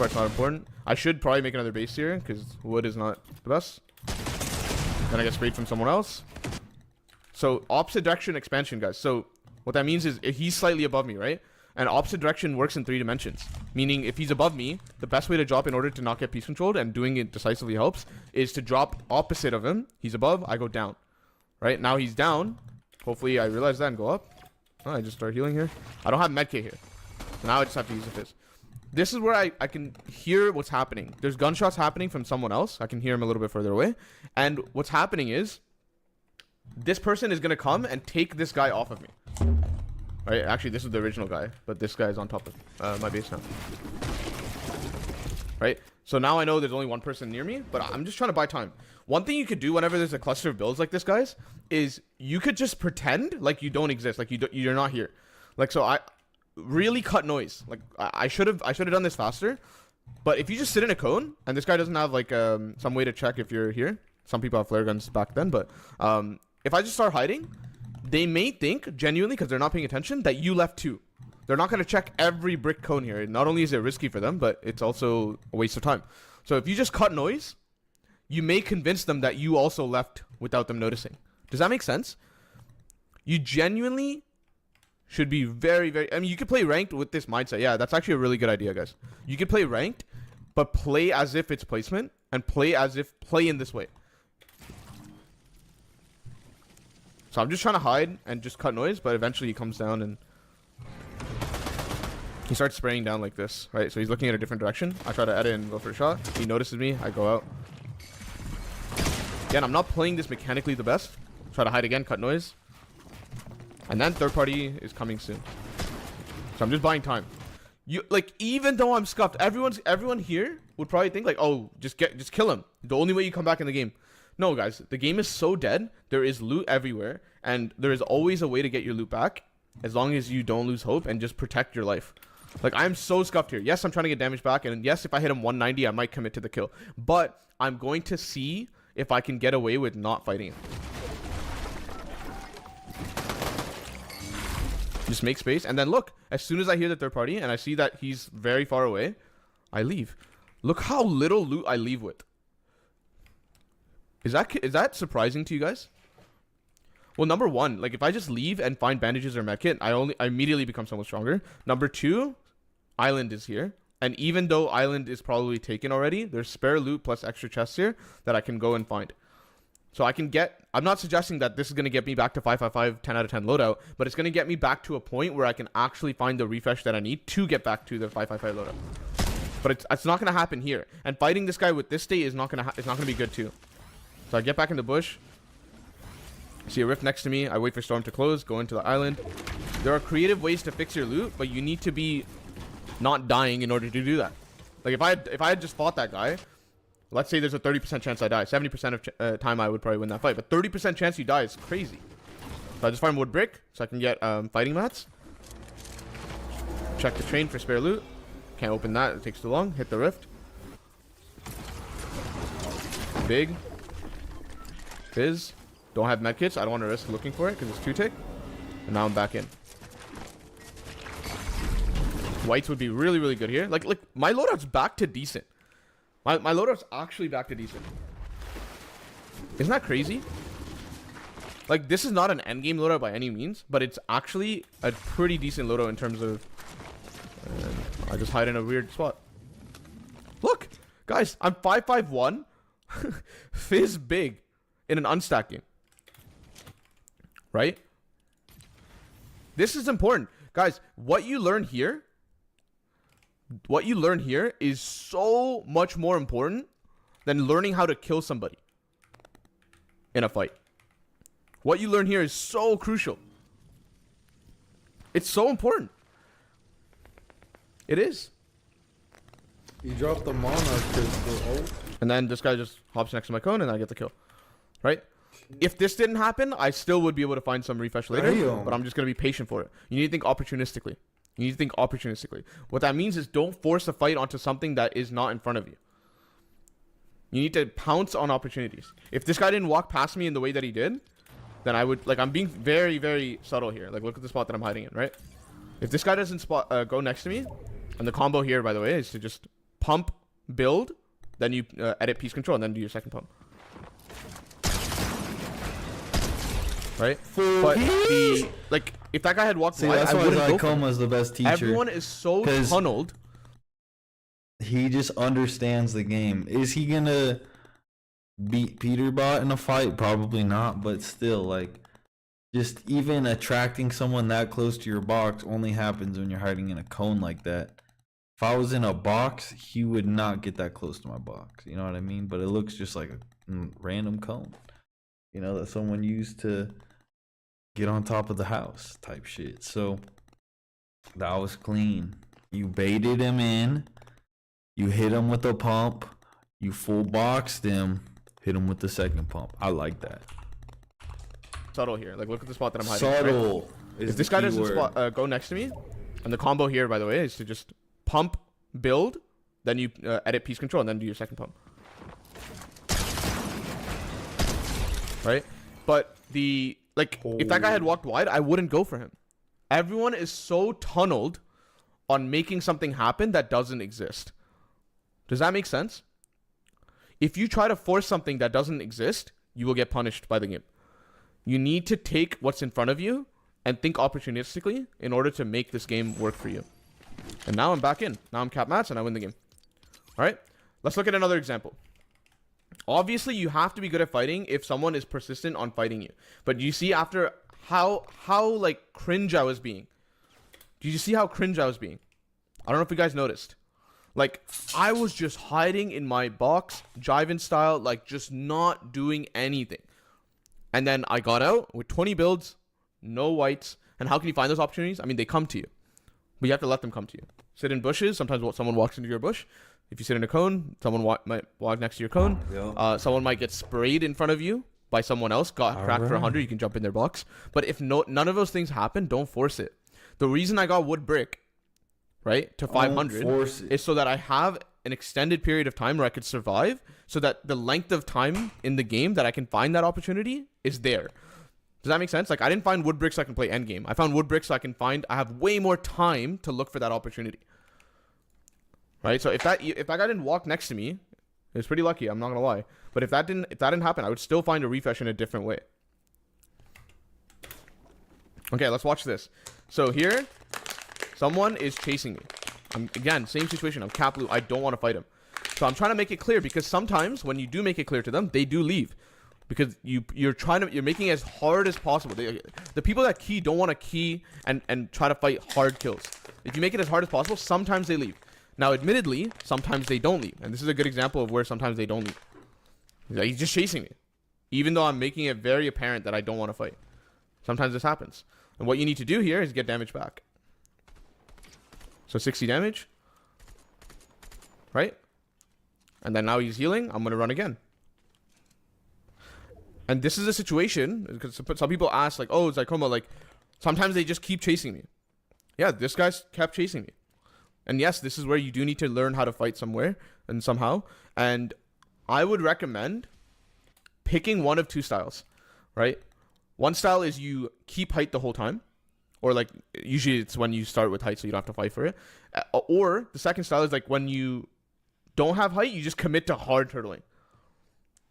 It's not important. I should probably make another base here because wood is not the best. Then I get sprayed from someone else. So opposite direction expansion, guys. So what that means is if he's slightly above me, right? And opposite direction works in 3 dimensions. Meaning if he's above me, the best way to drop in order to not get piece controlled, and doing it decisively helps, is to drop opposite of him. He's above, I go down. Right? Now he's down. Hopefully I realize that and go up. Oh, I just start healing here. I don't have medkit here. So now I just have to use the fizz. This is where I can hear what's happening. There's gunshots happening from someone else. I can hear him a little bit further away. And what's happening is this person is going to come and take this guy off of me. Right? Actually, this is the original guy, but this guy is on top of my base now. Right? So now I know there's only one person near me, but I'm just trying to buy time. One thing you could do whenever there's a cluster of builds like this, guys, is you could just pretend like you don't exist, like you're not here. Like, so I really cut noise. Like I should have done this faster, but if you just sit in a cone and this guy doesn't have like some way to check if you're here. Some people have flare guns back then, but if I just start hiding, they may think genuinely, because they're not paying attention, that you left too. They're not going to check every brick cone here. Not only is it risky for them, but it's also a waste of time. So if you just cut noise, you may convince them that you also left without them noticing. Does that make sense? You genuinely should be very, I mean, you could play ranked with this mindset. Yeah, that's actually a really good idea, guys. You could play ranked, but play as if it's placement, and play in this way. So I'm just trying to hide and just cut noise, but eventually he comes down and he starts spraying down like this, right? So he's looking at a different direction. I try to edit and go for a shot. He notices me. I go out. Again, I'm not playing this mechanically the best. Try to hide again, cut noise. And then third party is coming soon. So I'm just buying time. You like, even though I'm scuffed, everyone here would probably think like, oh, just kill him. The only way you come back in the game. no, guys, the game is so dead. There is loot everywhere, and there is always a way to get your loot back, as long as you don't lose hope and just protect your life. Like, I'm so scuffed here. Yes, I'm trying to get damage back, and yes, if I hit him 190, I might commit to the kill. But I'm going to see if I can get away with not fighting him. Just make space, and then look, as soon as I hear the third party and I see that he's very far away, I leave. Look how little loot I leave with. Is that surprising to you guys? Well, number one, like, if I just leave and find bandages or medkit, I immediately become so much stronger. Number two, island is here, and even though island is probably taken already, there's spare loot plus extra chests here that I can go and find. So I can get, I'm not suggesting that this is going to get me back to 555, 10 out of 10 loadout, but it's going to get me back to a point where I can actually find the refresh that I need to get back to the 555 loadout. But it's not going to happen here. And fighting this guy with this state is not going to be good too. So I get back in the bush. See a rift next to me. I wait for storm to close, go into the island. There are creative ways to fix your loot, but you need to be not dying in order to do that. Like, if I had just fought that guy, let's say there's a 30% chance I die. 70% of time I would probably win that fight. But 30% chance you die is crazy. So I just farm wood brick so I can get fighting mats. Check the train for spare loot. Can't open that. It takes too long. Hit the rift. Big. Fizz. Don't have medkits. I don't want to risk looking for it because it's 2-tick. And now I'm back in. Whites would be really, really good here. Like my loadout's back to decent. My loadout's actually back to decent. Isn't that crazy? Like, this is not an endgame loadout by any means, but it's actually a pretty decent loadout in terms of... I just hide in a weird spot. Look! Guys, I'm 551. Fizz big in an unstacked game. Right? This is important. Guys, what you learn here is so much more important than learning how to kill somebody in a fight. What you learn here is so crucial. It's so important. It is. You dropped the mana crystal. And then this guy just hops next to my cone and I get the kill. Right? If this didn't happen, I still would be able to find some refresh later. Damn. But I'm just going to be patient for it. You need to think opportunistically. You need to think opportunistically. What that means is don't force a fight onto something that is not in front of you. You need to pounce on opportunities. If this guy didn't walk past me in the way that he did, then I would, like, I'm being very, very subtle here. Like, look at the spot that I'm hiding in, right? If this guy doesn't go next to me, and the combo here, by the way, is to just pump, build, then you edit piece control, and then do your second pump. Right? But if that guy had walked wide, that's I why wouldn't go for him. Zycoma's the best teacher. Everyone is so tunneled. He just understands the game. Is he gonna beat Peterbot in a fight? Probably not, but still, like, just even attracting someone that close to your box only happens when you're hiding in a cone like that. If I was in a box, he would not get that close to my box. You know what I mean? But it looks just like a random cone, you know, that someone used to get on top of the house type shit. So that was clean. You baited him in. You hit him with a pump. You full boxed him. Hit him with the second pump. I like that. Subtle here. Like, look at the spot that I'm hiding. Subtle. Right? If this guy doesn't go next to me, and the combo here, by the way, is to just pump, build, then you edit piece control, and then do your second pump. Right? But if that guy had walked wide, I wouldn't go for him. Everyone is so tunneled on making something happen that doesn't exist. Does that make sense? If you try to force something that doesn't exist, you will get punished by the game. You need to take what's in front of you and think opportunistically in order to make this game work for you. And now I'm back in. Now I'm cap mats and I win the game. All right, let's look at another example. Obviously, you have to be good at fighting if someone is persistent on fighting you. But you see after how like cringe I was being. Did you see how cringe I was being? I don't know if you guys noticed. Like, I was just hiding in my box, Jiven style, like just not doing anything. And then I got out with 20 builds, no whites. And how can you find those opportunities? I mean, they come to you. But you have to let them come to you. sit in bushes. Sometimes someone walks into your bush. If you sit in a cone, someone might walk next to your cone. Someone might get sprayed in front of you by someone else, got cracked for 100. You can jump in their box. But if none of those things happen, don't force it. The reason I got wood brick, right, to 500 is so that I have an extended period of time where I could survive, so that the length of time in the game that I can find that opportunity is there. Does that make sense? Like, I didn't find wood bricks so I can play endgame. I found wood bricks so I have way more time to look for that opportunity. Right? So if that guy didn't walk next to me, it was pretty lucky, I'm not gonna lie. But if that didn't happen, I would still find a refresh in a different way. Okay, let's watch this. So here, someone is chasing me. Again, same situation. I'm cap loot. I don't want to fight him. So I'm trying to make it clear, because sometimes when you do make it clear to them, they do leave. Because you're making it as hard as possible. The people that key don't want to key and try to fight hard kills. If you make it as hard as possible, sometimes they leave. Now, admittedly, sometimes they don't leave. And this is a good example of where sometimes they don't leave. He's just chasing me. Even though I'm making it very apparent that I don't want to fight. Sometimes this happens. And what you need to do here is get damage back. So 60 damage. Right? And then now he's healing. I'm going to run again. And this is a situation, because some people ask, like, oh, Zycoma, like, sometimes they just keep chasing me. Yeah, this guy's kept chasing me. And yes, this is where you do need to learn how to fight somewhere and somehow. And I would recommend picking one of two styles, right? One style is you keep height the whole time. Or, like, usually it's when you start with height so you don't have to fight for it. Or the second style is, like, when you don't have height, you just commit to hard turtling.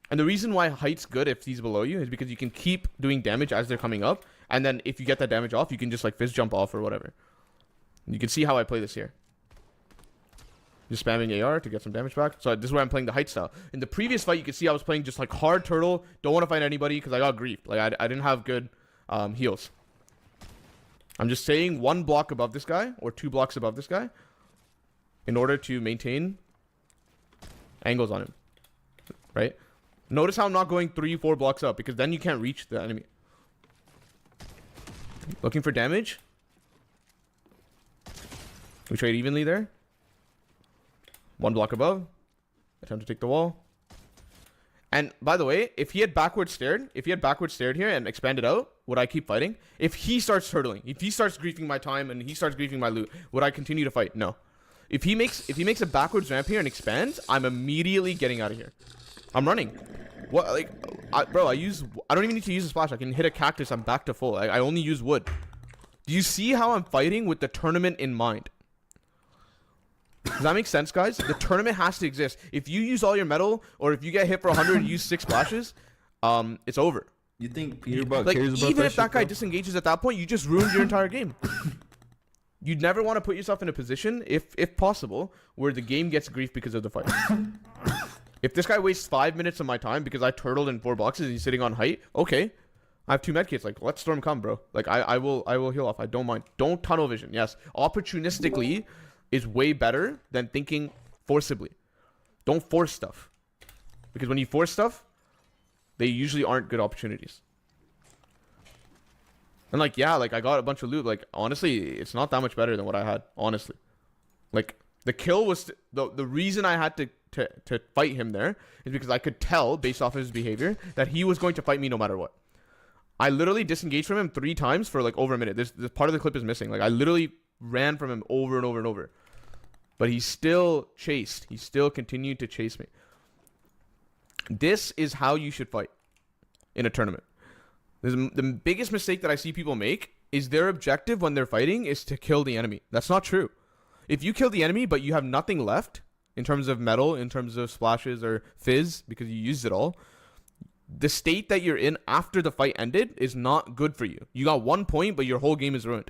And the reason why height's good if he's below you is because you can keep doing damage as they're coming up. And then if you get that damage off, you can just, like, fizz jump off or whatever. You can see how I play this here. Just spamming AR to get some damage back. So this is where I'm playing the height style. In the previous fight, you can see I was playing just, like, hard turtle. Don't want to fight anybody because I got griefed. Like, I didn't have good heals. I'm just saying one block above this guy or 2 blocks above this guy in order to maintain angles on him. Right? Notice how I'm not going 3-4 blocks up, because then you can't reach the enemy. Looking for damage. We trade evenly there. 1 block above. Attempt to take the wall. And by the way, if he had backward stared here and expanded out, would I keep fighting? If he starts turtling, if he starts griefing my time and he starts griefing my loot, would I continue to fight? No. If he makes a backwards ramp here and expands, I'm immediately getting out of here. I'm running. What, like, I don't even need to use a splash. I can hit a cactus. I'm back to full. I only use wood. Do you see how I'm fighting with the tournament in mind? Does that make sense, guys? The tournament has to exist. If you use all your metal, or if you get hit for 100 and use 6 splashes, it's over. You think Peter Buck like, cares about even that if that shit, guy bro? disengages at that point, you just ruined your entire game. You'd never want to put yourself in a position, if possible, where the game gets grief because of the fight. If this guy wastes 5 minutes of my time because I turtled in 4 boxes and he's sitting on height, okay. I have 2 medkits. Like, let Storm come, bro. Like, I will heal off. I don't mind. Don't tunnel vision. Yes. Opportunistically is way better than thinking forcibly. Don't force stuff. Because when you force stuff, they usually aren't good opportunities. And, like, yeah, like, I got a bunch of loot. Like, honestly, it's not that much better than what I had. Honestly. Like, the kill was... The reason I had to fight him there is because I could tell, based off of his behavior, that he was going to fight me no matter what. I literally disengaged from him 3 times for, like, over a minute. This part of the clip is missing. Like, I literally ran from him over and over and over. But he still chased. He still continued to chase me. This is how you should fight in a tournament. The biggest mistake that I see people make is their objective when they're fighting is to kill the enemy. That's not true. If you kill the enemy but you have nothing left in terms of metal, in terms of splashes or fizz because you used it all, the state that you're in after the fight ended is not good for you. You got 1 point but your whole game is ruined.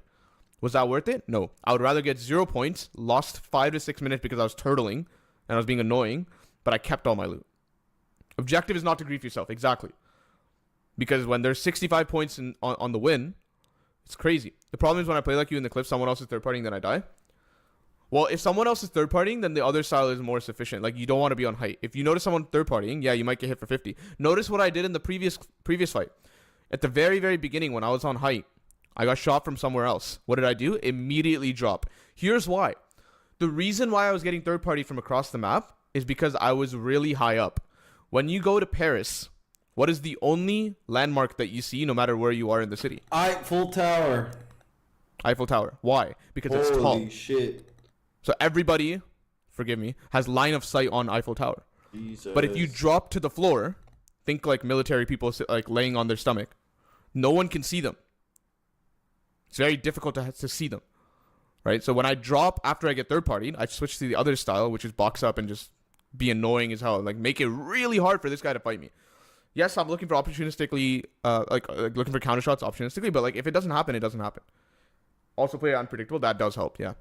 Was that worth it? No. I would rather get 0 points, lost 5 to 6 minutes because I was turtling and I was being annoying, but I kept all my loot. Objective is not to grief yourself. Exactly. Because when there's 65 points on the win, it's crazy. The problem is when I play like you in the clip, someone else is third partying, then I die. Well, if someone else is third partying, then the other style is more sufficient. Like, you don't want to be on height. If you notice someone third partying, yeah, you might get hit for 50. Notice what I did in the previous fight. At the very, very beginning when I was on height, I got shot from somewhere else. What did I do? Immediately drop. Here's why. The reason why I was getting third party from across the map is because I was really high up. When you go to Paris, what is the only landmark that you see no matter where you are in the city? Eiffel Tower. Eiffel Tower. Why? Because it's tall. Holy shit. So everybody, forgive me, has line of sight on Eiffel Tower. Jesus. But if you drop to the floor, think like military people like laying on their stomach, no one can see them. It's very difficult to see them, right? So when I drop after I get third partied, I switch to the other style, which is box up and just be annoying as hell. Like make it really hard for this guy to fight me. Yes, I'm looking for opportunistically, like looking for counter shots opportunistically, but like if it doesn't happen, it doesn't happen. Also play unpredictable. That does help, yeah.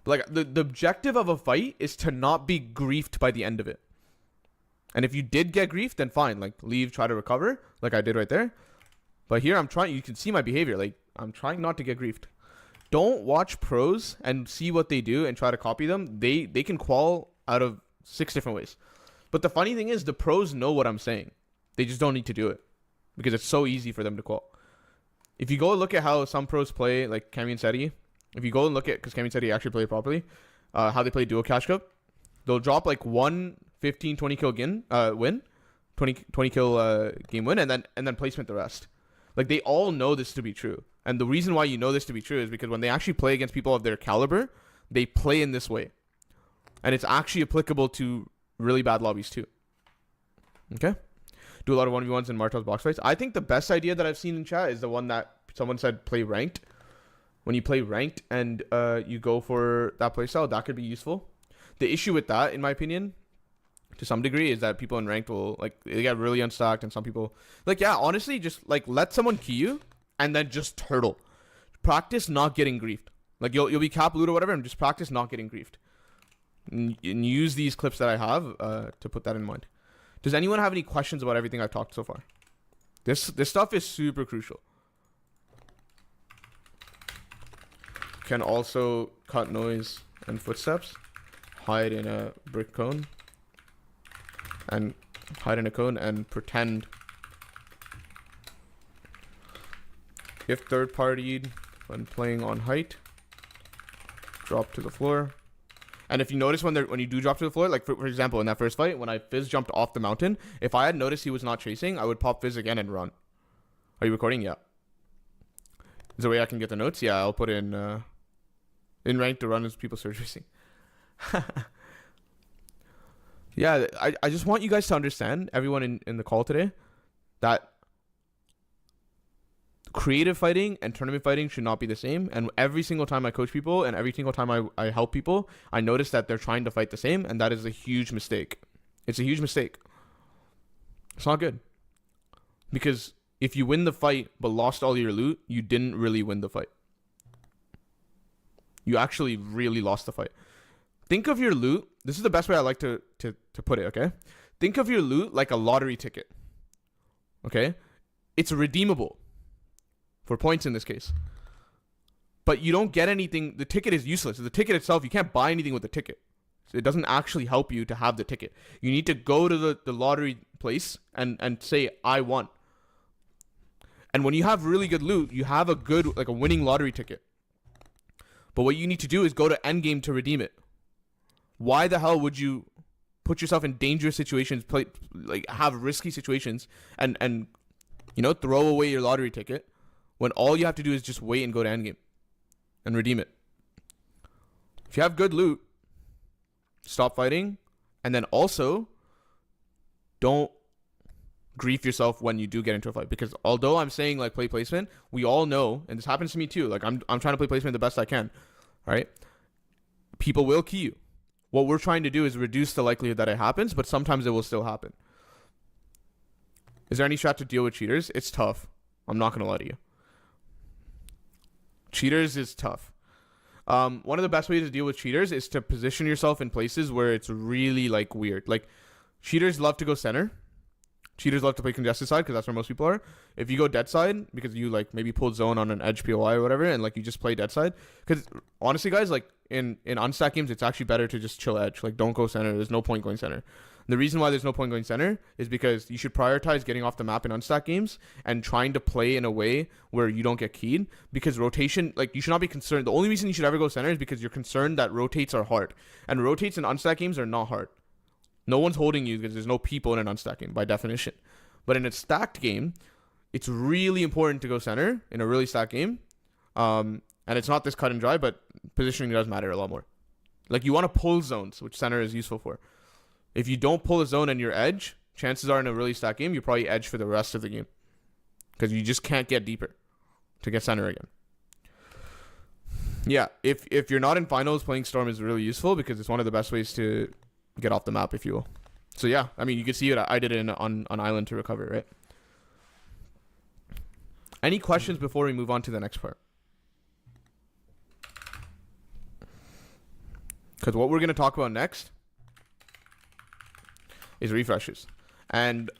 But like the objective of a fight is to not be griefed by the end of it. And if you did get griefed, then fine. Like leave, try to recover, like I did right there. But here I'm trying. You can see my behavior. Like I'm trying not to get griefed. Don't watch pros and see what they do and try to copy them. They can qual out of 6 different ways. But the funny thing is, the pros know what I'm saying. They just don't need to do it because it's so easy for them to qual. If you go look at how some pros play, like Cammy and Seti, if you go and look at, because Cammy and Seti actually play properly, how they play duo cash cup, they'll drop like 1 15 20 kill win, 20 kill game win, and then placement the rest. Like they all know this to be true. And the reason why you know this to be true is because when they actually play against people of their caliber, they play in this way. And it's actually applicable to really bad lobbies too. Okay? Do a lot of 1v1s in Martel's box fights. I think the best idea that I've seen in chat is the one that someone said play ranked. When you play ranked and you go for that playstyle, that could be useful. The issue with that, in my opinion, to some degree, is that people in ranked will, like, they get really unstacked, and some people, like, yeah, honestly, just, like, let someone key you, and then just turtle. Practice not getting griefed. Like, you'll be cap loot or whatever, and just practice not getting griefed. And use these clips that I have to put that in mind. Does anyone have any questions about everything I've talked so far? This stuff is super crucial. Can also cut noise and footsteps. Hide in a brick cone. And hide in a cone and pretend. If third partied when playing on height, drop to the floor. And if you notice when you do drop to the floor, like for example in that first fight when I Fizz jumped off the mountain, if I had noticed he was not chasing, I would pop Fizz again and run. Are you recording? Yeah. Is there a way I can get the notes? Yeah, I'll put in rank to run as people start chasing. Yeah, I just want you guys to understand, everyone in the call today, that creative fighting and tournament fighting should not be the same. And every single time I coach people and every single time I help people, I notice that they're trying to fight the same, and that is a huge mistake. It's a huge mistake. It's not good. Because if you win the fight but lost all your loot, you didn't really win the fight. You actually really lost the fight. Think of your loot. This is the best way I like to put it, okay? Think of your loot like a lottery ticket. Okay? It's redeemable. For points in this case. But you don't get anything. The ticket is useless. The ticket itself, you can't buy anything with the ticket. So it doesn't actually help you to have the ticket. You need to go to the lottery place and say, I won. And when you have really good loot, you have a winning lottery ticket. But what you need to do is go to endgame to redeem it. Why the hell would you put yourself in dangerous situations, have risky situations, and throw away your lottery ticket when all you have to do is just wait and go to endgame and redeem it? If you have good loot, stop fighting, and then also don't grief yourself when you do get into a fight. Because although I'm saying like play placement, we all know, and this happens to me too, like I'm trying to play placement the best I can, right? People will key you. What we're trying to do is reduce the likelihood that it happens, but sometimes it will still happen. Is there any strat to deal with cheaters? It's tough. I'm not going to lie to you. Cheaters is tough. One of the best ways to deal with cheaters is to position yourself in places where it's really like weird. Like cheaters love to go center. Cheaters love to play congested side because that's where most people are. If you go dead side because you like maybe pulled zone on an edge POI or whatever, and like you just play dead side, because honestly guys, like in unstack games it's actually better to just chill edge. Like don't go center. There's no point going center. The reason why there's no point going center is because you should prioritize getting off the map in unstack games and trying to play in a way where you don't get keyed, because rotation, like, you should not be concerned. The only reason you should ever go center is because you're concerned that rotates are hard, and rotates in unstack games are not hard. No one's holding you because there's no people in an unstack game by definition. But in a stacked game, it's really important to go center in a really stacked game. And it's not this cut and dry, but positioning does matter a lot more. Like, you want to pull zones, which center is useful for. If you don't pull a zone and your edge, chances are in a really stacked game, you probably edge for the rest of the game. Because you just can't get deeper to get center again. Yeah, if you're not in finals, playing Storm is really useful because it's one of the best ways to get off the map, if you will. So yeah, I mean, you can see it. I did it on Island to recover, right? Any questions before we move on to the next part? Because what we're going to talk about next is refreshes. And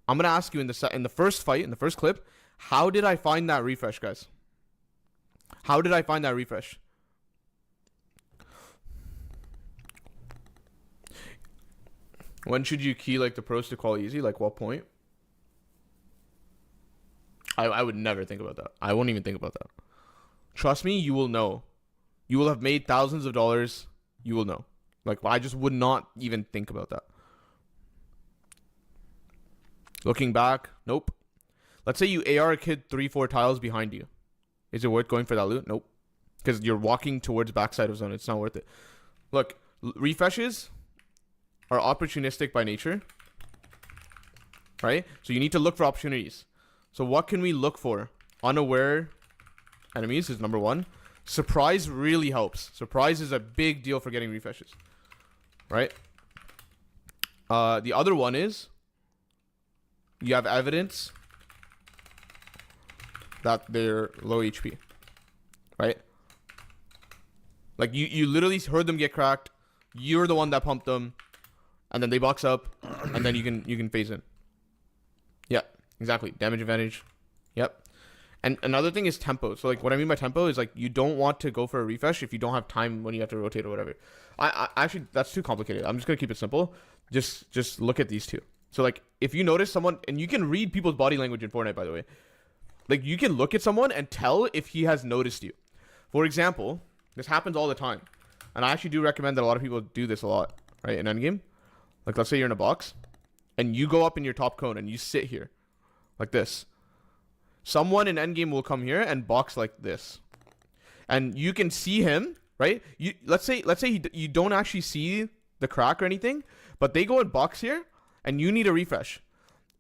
I'm going to ask you in the first fight, in the first clip, how did I find that refresh, guys? How did I find that refresh? When should you key like the pros to qual easy? Like what point? I would never think about that. I won't even think about that. Trust me, you will know. You will have made thousands of dollars. You will know. Like, I just would not even think about that. Looking back, nope. Let's say you AR a kid 3-4 tiles behind you. Is it worth going for that loot? Nope. Because you're walking towards backside of zone. It's not worth it. Look, refreshes are opportunistic by nature. Right? So you need to look for opportunities. So what can we look for? Unaware enemies is number one. Surprise really helps. Surprise is a big deal for getting refreshes. Right? The other one is you have evidence that they're low HP. Right? Like you literally heard them get cracked. You're the one that pumped them. And then they box up. And then you can phase in. Yeah. Exactly. Damage advantage. Yep. And another thing is tempo. So like what I mean by tempo is like you don't want to go for a refresh if you don't have time when you have to rotate or whatever. I actually, that's too complicated. I'm just going to keep it simple. Just look at these two. So like if you notice someone, and you can read people's body language in Fortnite, by the way. Like you can look at someone and tell if he has noticed you. For example, this happens all the time. And I actually do recommend that a lot of people do this a lot, right? In endgame. Like let's say you're in a box and you go up in your top cone and you sit here. Like this. Someone in endgame will come here and box like this. And you can see him, right? Let's say you don't actually see the crack or anything, but they go and box here and you need a refresh.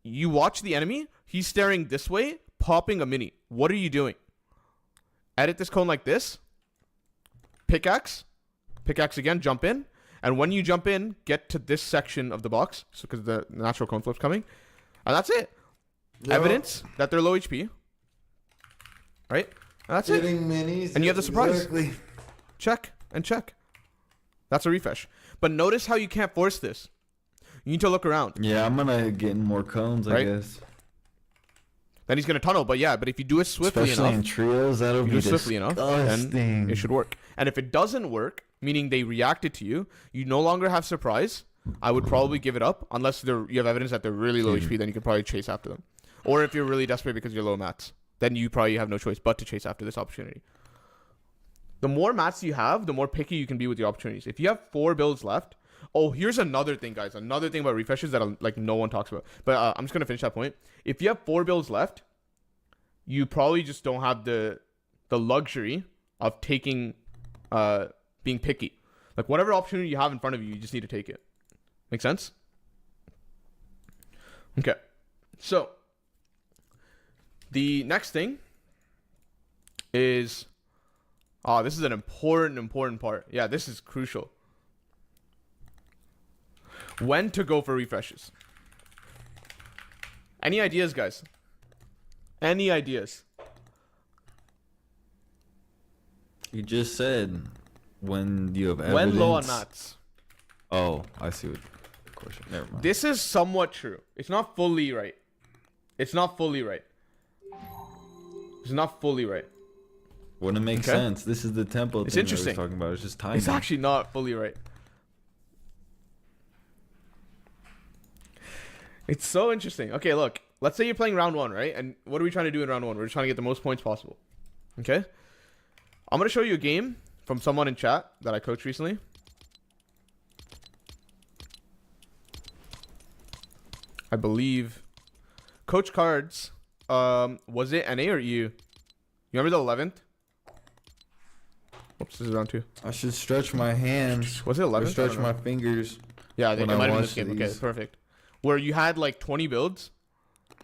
You watch the enemy, he's staring this way, popping a mini. What are you doing? Edit this cone like this. Pickaxe again, jump in. And when you jump in, get to this section of the box, so because the natural cone flip's coming. And that's it. Yo. Evidence that they're low HP. Right? And that's it. Minis, and you have the surprise. Exactly. Check and check. That's a refresh. But notice how you can't force this. You need to look around. Yeah, I'm gonna get in more cones, I guess. Then he's gonna tunnel. But yeah, but if you do it swiftly Especially enough, in trios, that'll be swiftly enough, then it should work. And if it doesn't work, meaning they reacted to you, you no longer have surprise. I would probably give it up unless you have evidence that they're really low HP. Then you can probably chase after them. Or if you're really desperate because you're low mats, then you probably have no choice but to chase after this opportunity. The more mats you have, the more picky you can be with your opportunities. If you have 4 builds left, oh, here's another thing, guys. Another thing about refreshes that like no one talks about. But I'm just gonna finish that point. If you have 4 builds left, you probably just don't have the luxury of taking being picky. Like whatever opportunity you have in front of you, you just need to take it. Make sense? Okay. So the next thing is this is an important part. Yeah, this is crucial. When to go for refreshes. Any ideas, guys? Any ideas? You just said when you have evidence. When low on mats. Oh, I see what the question. Never mind. This is somewhat true. It's not fully right. It's not fully right. It's not fully right. Wouldn't make sense. This is the tempo it's thing interesting. that we're talking about. It's just timing. It's actually not fully right. It's so interesting. Okay, look. Let's say you're playing round 1, right? And what are we trying to do in round 1? We're trying to get the most points possible. Okay? I'm going to show you a game from someone in chat that I coached recently. I believe Coach Cards, was it NA or EU? You remember the 11th? Oops, this is round 2. I should stretch my hands. Was it 11th? Or stretch my fingers. Yeah, it when might I have been this watch game. Okay, these. perfect. Where you had like 20 builds,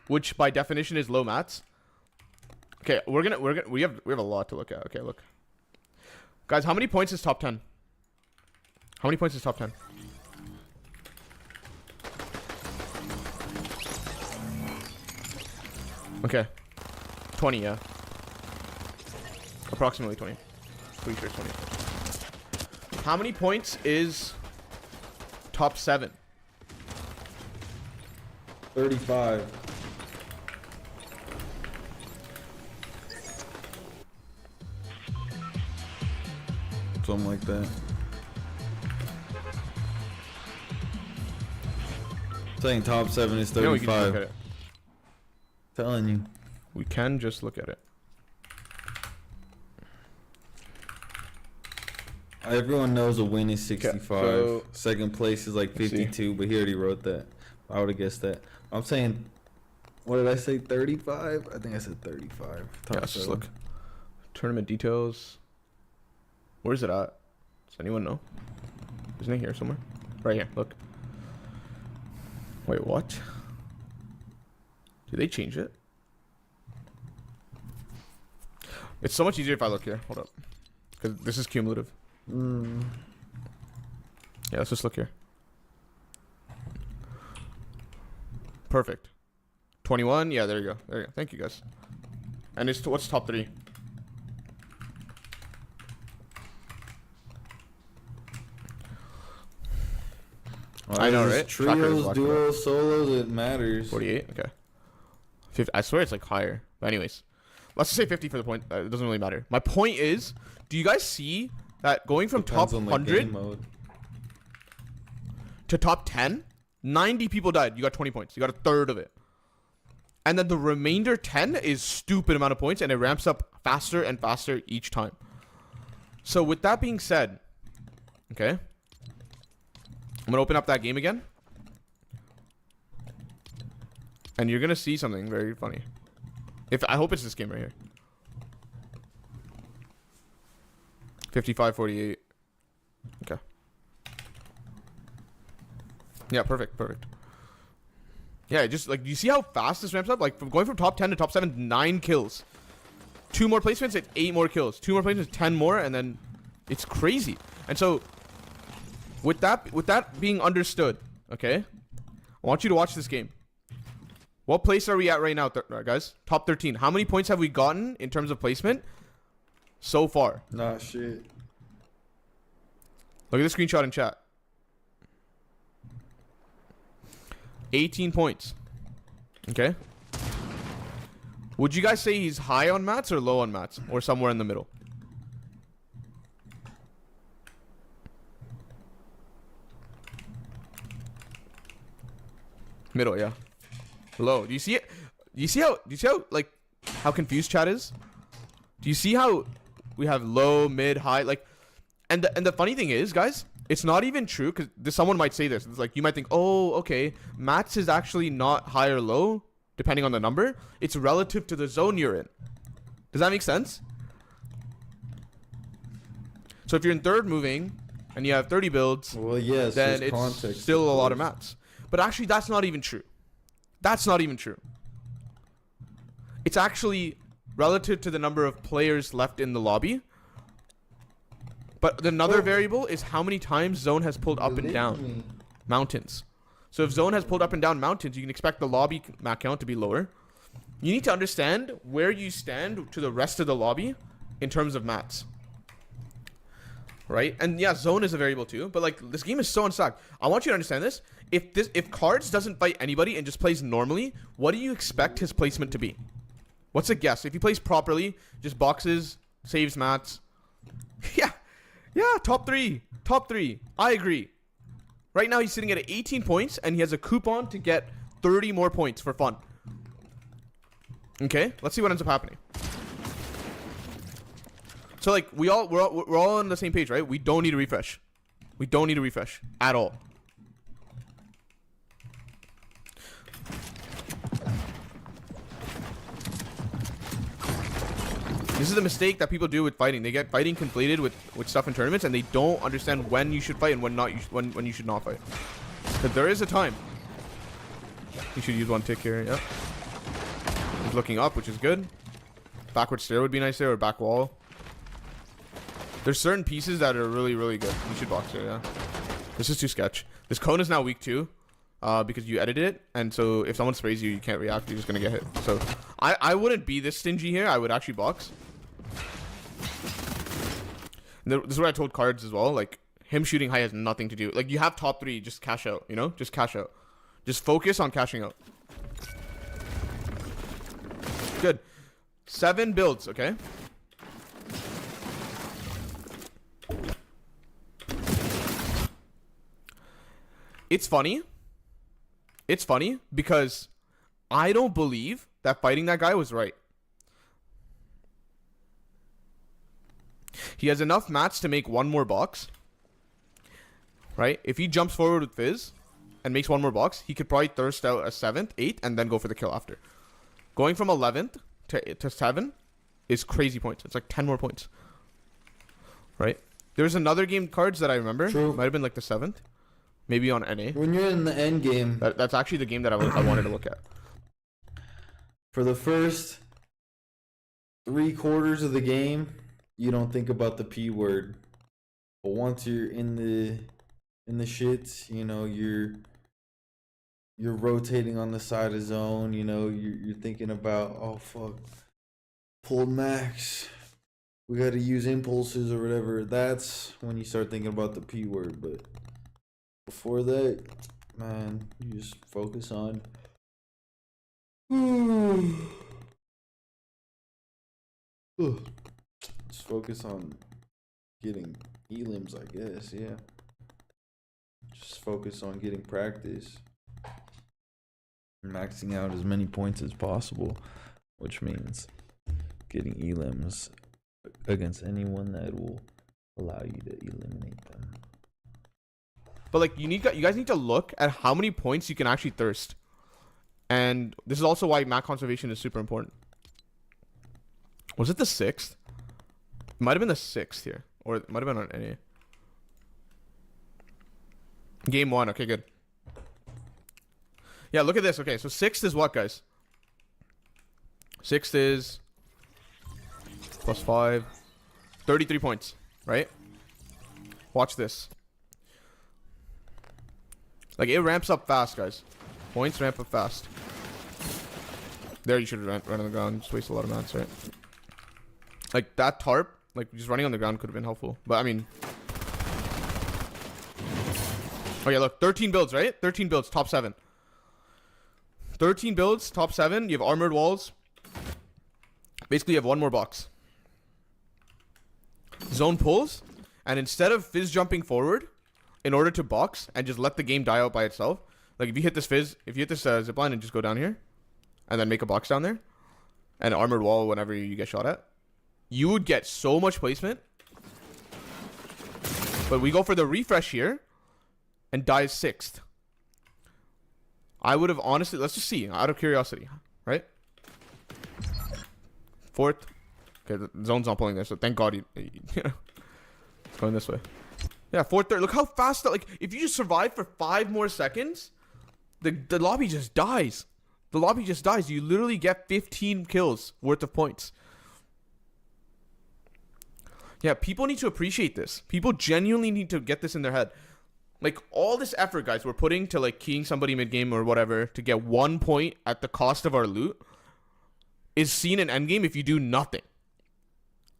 which by definition is low mats. Okay, we have a lot to look at. Okay, look. Guys, how many points is top 10? How many points is top 10? Okay. 20, yeah. Approximately 20. Pretty sure 20. How many points is top 7? 35. Something like that. Saying top 7 is You know, we can just 35. look at it. Telling you. We can just look at it. Everyone knows a win is 65. so- Second place is like Let's see. 52, but he already wrote that. I would have guessed that. I'm saying, what did I say? 35? I think I said 35. Top Yeah, let's just 7. look. Tournament details. Where is it at? Does anyone know? Isn't it here somewhere? Right here, look. Wait, what? Did they change it? It's so much easier if I look here. Hold up. Because this is cumulative. Yeah, let's just look here. Perfect. 21. Yeah, there you go. There you go. Thank you, guys. And it's what's top 3? I know, right? Tracker is Trios, black, duos, solos, it matters. 48. Okay. 50, I swear it's like higher. But anyways, let's just say 50 for the point. It doesn't really matter. My point is, do you guys see that going from Depends top on the 100 game mode. to top 10, 90 people died. You got 20 points. You got a third of it. And then the remainder 10 is stupid amount of points, and it ramps up faster and faster each time. So with that being said, okay, I'm gonna open up that game again, and you're gonna see something very funny. I hope it's this game right here. 55-48. Okay. Yeah, perfect. Yeah, just like, do you see how fast this ramps up? Like, from going from top 10 to top 7, 9 kills. 2 more placements, it's 8 more kills. 2 more placements, 10 more, and then it's crazy. And so, with that being understood, okay, I want you to watch this game. What place are we at right now, guys? Top 13. How many points have we gotten in terms of placement so far? Nah, shit. Look at the screenshot in chat. 18 points. Okay. Would you guys say he's high on mats or low on mats? Or somewhere in the middle? Middle, yeah. Low. Do you see it? Do you see how like how confused chat is? Do you see how we have low, mid, high, like, and the funny thing is, guys, it's not even true, because someone might say this. It's like, you might think, oh, okay, mats is actually not high or low depending on the number. It's relative to the zone you're in. Does that make sense? So if you're in third moving and you have 30 builds, Well, yes, then there's it's context, still a lot of course. mats. But actually, that's not even true. That's not even true. It's actually relative to the number of players left in the lobby. But another variable is how many times zone has pulled up and Believe down me. mountains. So if zone has pulled up and down mountains, you can expect the lobby map count to be lower. You need to understand where you stand to the rest of the lobby in terms of mats. Right? And yeah, zone is a variable too, but like, this game is so unstacked. I want you to understand this. If Cards doesn't fight anybody and just plays normally, what do you expect his placement to be? What's a guess? If he plays properly, just boxes, saves mats. Yeah, top 3. Top 3. I agree. Right now he's sitting at 18 points and he has a coupon to get 30 more points for fun. Okay, let's see what ends up happening. So like we're all on the same page, right? We don't need a refresh. We don't need a refresh at all. This is the mistake that people do with fighting. They get fighting conflated with stuff in tournaments, and they don't understand when you should fight and when you should not fight. But there is a time. You should use one tick here. Yep. He's looking up, which is good. Backward stair would be nice there, or back wall. There's certain pieces that are really, really good. You should box here, yeah. This is too sketch. This cone is now weak too, because you edited it, and so if someone sprays you, you can't react. You're just gonna get hit. So I wouldn't be this stingy here. I would actually box. And this is what I told cards as well. Like, him shooting high has nothing to do. Like, you have top 3, just cash out. You know, just cash out. Just focus on cashing out. Good. 7 builds. Okay. It's funny. It's funny because I don't believe that fighting that guy was right. He has enough mats to make one more box. Right? If he jumps forward with Fizz and makes one more box, he could probably thirst out a 7th, 8th, and then go for the kill after. Going from 11th to 7 is crazy points. It's like 10 more points. Right? There's another game cards that I remember. True. Might have been like the 7th. Maybe on NA. When you're in the end game, That's actually the game that I wanted to look at. for the first 3/4 of the game, you don't think about the P word. But once you're in the shits, you know, you're rotating on the side of zone, you know, you're thinking about, oh fuck, pulled max, we gotta use impulses or whatever. That's when you start thinking about the P word. But before that, man, you just focus on just focus on getting elims, I guess. Yeah, just focus on getting practice, maxing out as many points as possible, which means getting elims against anyone that will allow you to eliminate them. But like you guys need to look at how many points you can actually thirst. And this is also why mat conservation is super important. Was it the 6th? It might have been the 6th here. Or it might have been on NA. Game 1. Okay, good. Yeah, look at this. Okay, so 6th is what, guys? 6th is +5. 33 points, right? Watch this. Like, it ramps up fast, guys. Points ramp up fast. There, you should run on the ground. Just waste a lot of mats, right? Like, that tarp, like, just running on the ground could have been helpful. But, I mean... Oh, yeah, look. 13 builds, right? 13 builds, top 7. 13 builds, top 7. You have armored walls. Basically, you have one more box. Zone pulls. And instead of Fizz jumping forward... in order to box and just let the game die out by itself, like if you hit this Fizz, if you hit this zipline and just go down here and then make a box down there and armored wall whenever you get shot at, you would get so much placement. But we go for the refresh here and dies 6th. I would have honestly, let's just see out of curiosity, right? 4th. Okay, the zone's not pulling there, so thank God it's going this way. Yeah, 4th, 3rd. Look how fast that, like, if you just survive for 5 more seconds, the lobby just dies. The lobby just dies. You literally get 15 kills worth of points. Yeah, people need to appreciate this. People genuinely need to get this in their head. Like, all this effort, guys, we're putting to, like, keying somebody mid-game or whatever to get 1 point at the cost of our loot is seen in endgame if you do nothing.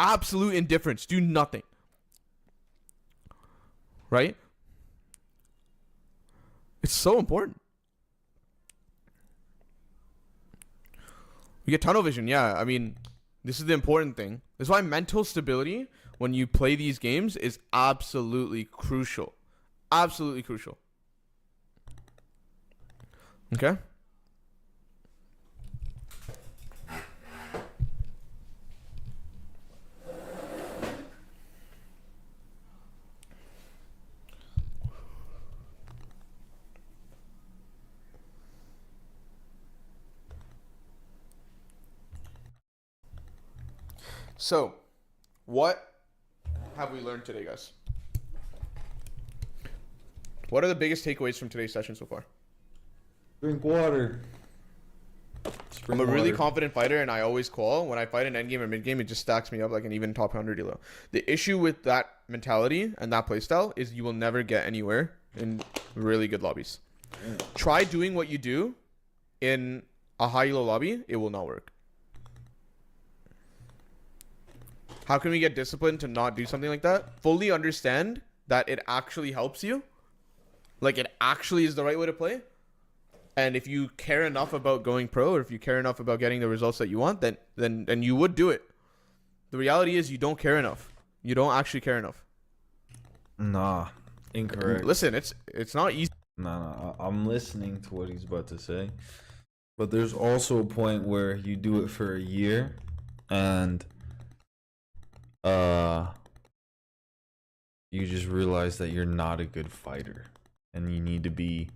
Absolute indifference. Do nothing. Right? It's so important. You get tunnel vision. Yeah, I mean, this is the important thing. This is why mental stability when you play these games is absolutely crucial. Absolutely crucial. Okay? So, what have we learned today, guys? What are the biggest takeaways from today's session so far? Drink water. I'm a really confident fighter, and I always qual. When I fight in endgame or midgame, it just stacks me up like an even top 100 elo. The issue with that mentality and that playstyle is you will never get anywhere in really good lobbies. Try doing what you do in a high elo lobby. It will not work. How can we get disciplined to not do something like that? Fully understand that it actually helps you. Like, it actually is the right way to play. And if you care enough about going pro, or if you care enough about getting the results that you want, then you would do it. The reality is you don't care enough. You don't actually care enough. Nah, incorrect. Listen, it's not easy. Nah, I'm listening to what he's about to say. But there's also a point where you do it for a year and you just realize that you're not a good fighter and you need to be.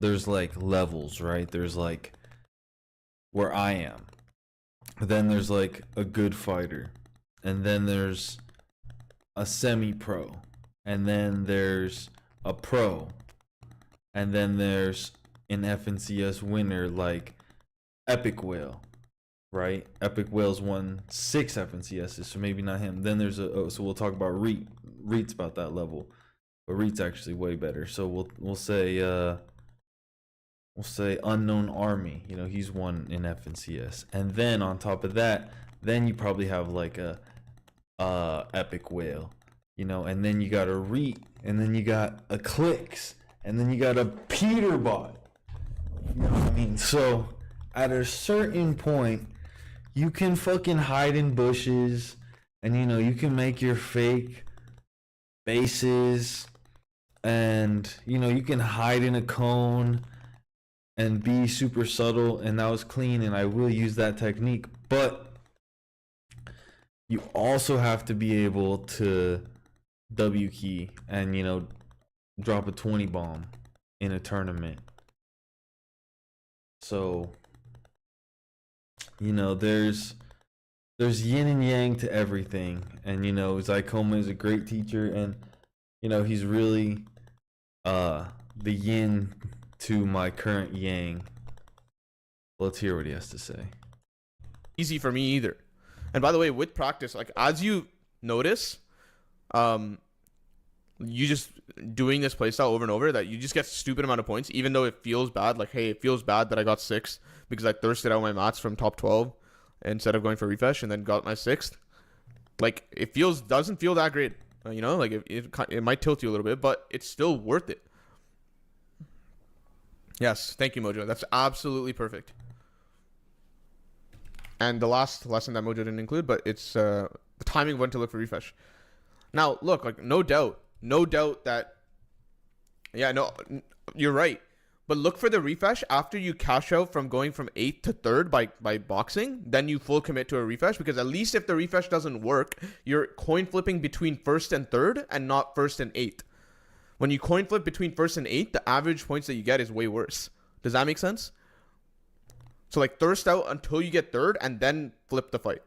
There's like levels, right? There's like where I am. Then there's like a good fighter. And then there's a semi-pro. And then there's a pro. And then there's an FNCS winner like Epic Whale, right? Epic Whale's won 6 FNCSs, so maybe not him. Then there's so we'll talk about Reet. Reet's about that level. But Reet's actually way better. So we'll say Unknown Army, you know, he's won in FNCS. And then on top of that, then you probably have like a Epic Whale, you know, and then you got a Reet, and then you got a Clicks, and then you got a Peterbot. You know what I mean? So at a certain point, you can fucking hide in bushes, and you know, you can make your fake bases, and you know, you can hide in a cone and be super subtle, and that was clean, and I will use that technique. But you also have to be able to W key and, you know, drop a 20 bomb in a tournament. So, you know, there's yin and yang to everything, and you know, Zycoma is a great teacher, and you know, he's really the yin to my current yang. Let's hear what he has to say. Easy for me either. And by the way, with practice, like as you notice, you just doing this playstyle over and over, that you just get stupid amount of points, even though it feels bad. Like, hey, it feels bad that I got 6th because I thirsted out my mats from top 12 instead of going for refresh and then got my 6th. Like, it doesn't feel that great, you know, like it might tilt you a little bit, but it's still worth it. Yes, thank you, Mojo. That's absolutely perfect. And the last lesson that Mojo didn't include, but it's the timing of when to look for refresh. Now, look, like no doubt that, yeah, no, you're right. But look for the refresh after you cash out from going from 8th to 3rd by boxing. Then you full commit to a refresh, because at least if the refresh doesn't work, you're coin flipping between 1st and 3rd and not 1st and 8th. When you coin flip between 1st and 8th, the average points that you get is way worse. Does that make sense? So like thirst out until you get 3rd and then flip the fight.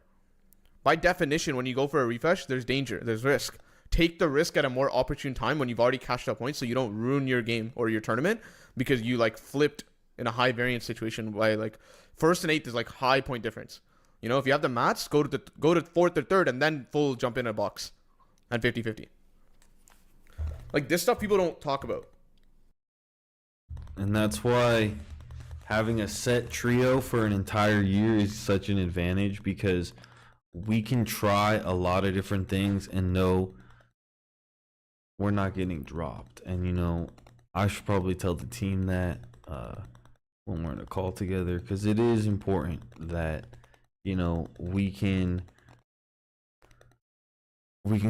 By definition, when you go for a refresh, there's danger, there's risk. Take the risk at a more opportune time when you've already cashed out points, so you don't ruin your game or your tournament because you like flipped in a high variance situation. By like 1st and 8th is like high point difference. You know, if you have the mats, go to 4th or 3rd and then full jump in a box and 50-50. Like, this stuff people don't talk about. And that's why having a set trio for an entire year is such an advantage, because we can try a lot of different things and know we're not getting dropped. And, you know, I should probably tell the team that when we're in a call together, because it is important that, you know, we can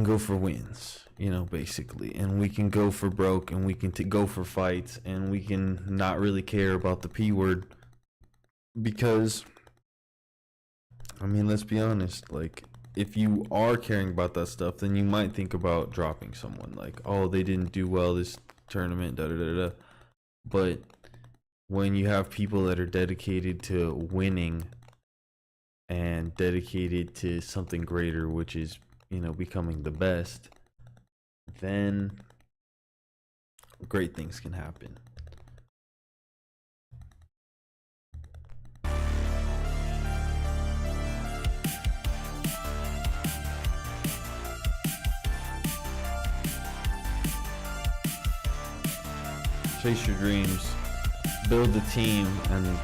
go for wins, you know, basically, and we can go for broke, and we can go for fights, and we can not really care about the P word, because, I mean, let's be honest, like, if you are caring about that stuff, then you might think about dropping someone, like, oh, they didn't do well this tournament, da-da-da-da. But when you have people that are dedicated to winning and dedicated to something greater, which is, you know, becoming the best, then great things can happen. Chase your dreams, build a team, and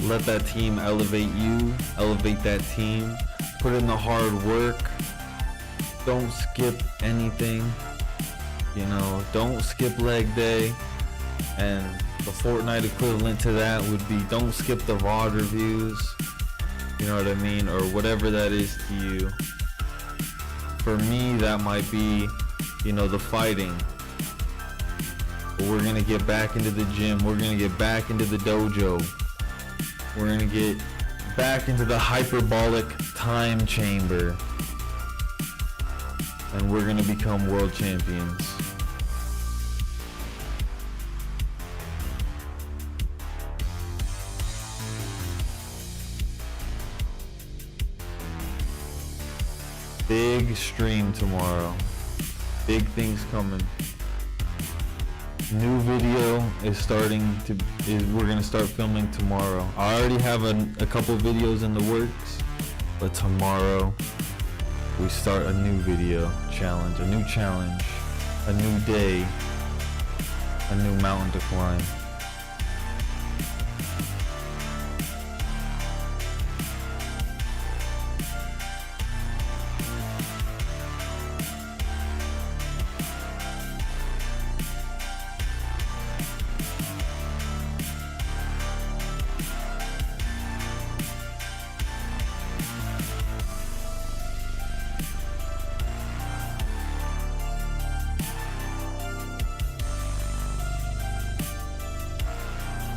let that team elevate you, elevate that team, put in the hard work. Don't skip anything, you know, don't skip leg day. And the Fortnite equivalent to that would be don't skip the VOD reviews, you know what I mean, or whatever that is to you. For me, that might be, you know, the fighting. But we're gonna get back into the gym, we're gonna get back into the dojo, we're gonna get back into the hyperbolic time chamber, and we're gonna become world champions. Big stream tomorrow. Big things coming. New video is we're gonna start filming tomorrow. I already have a couple videos in the works, but tomorrow we start a new video challenge, a new day, a new mountain to climb.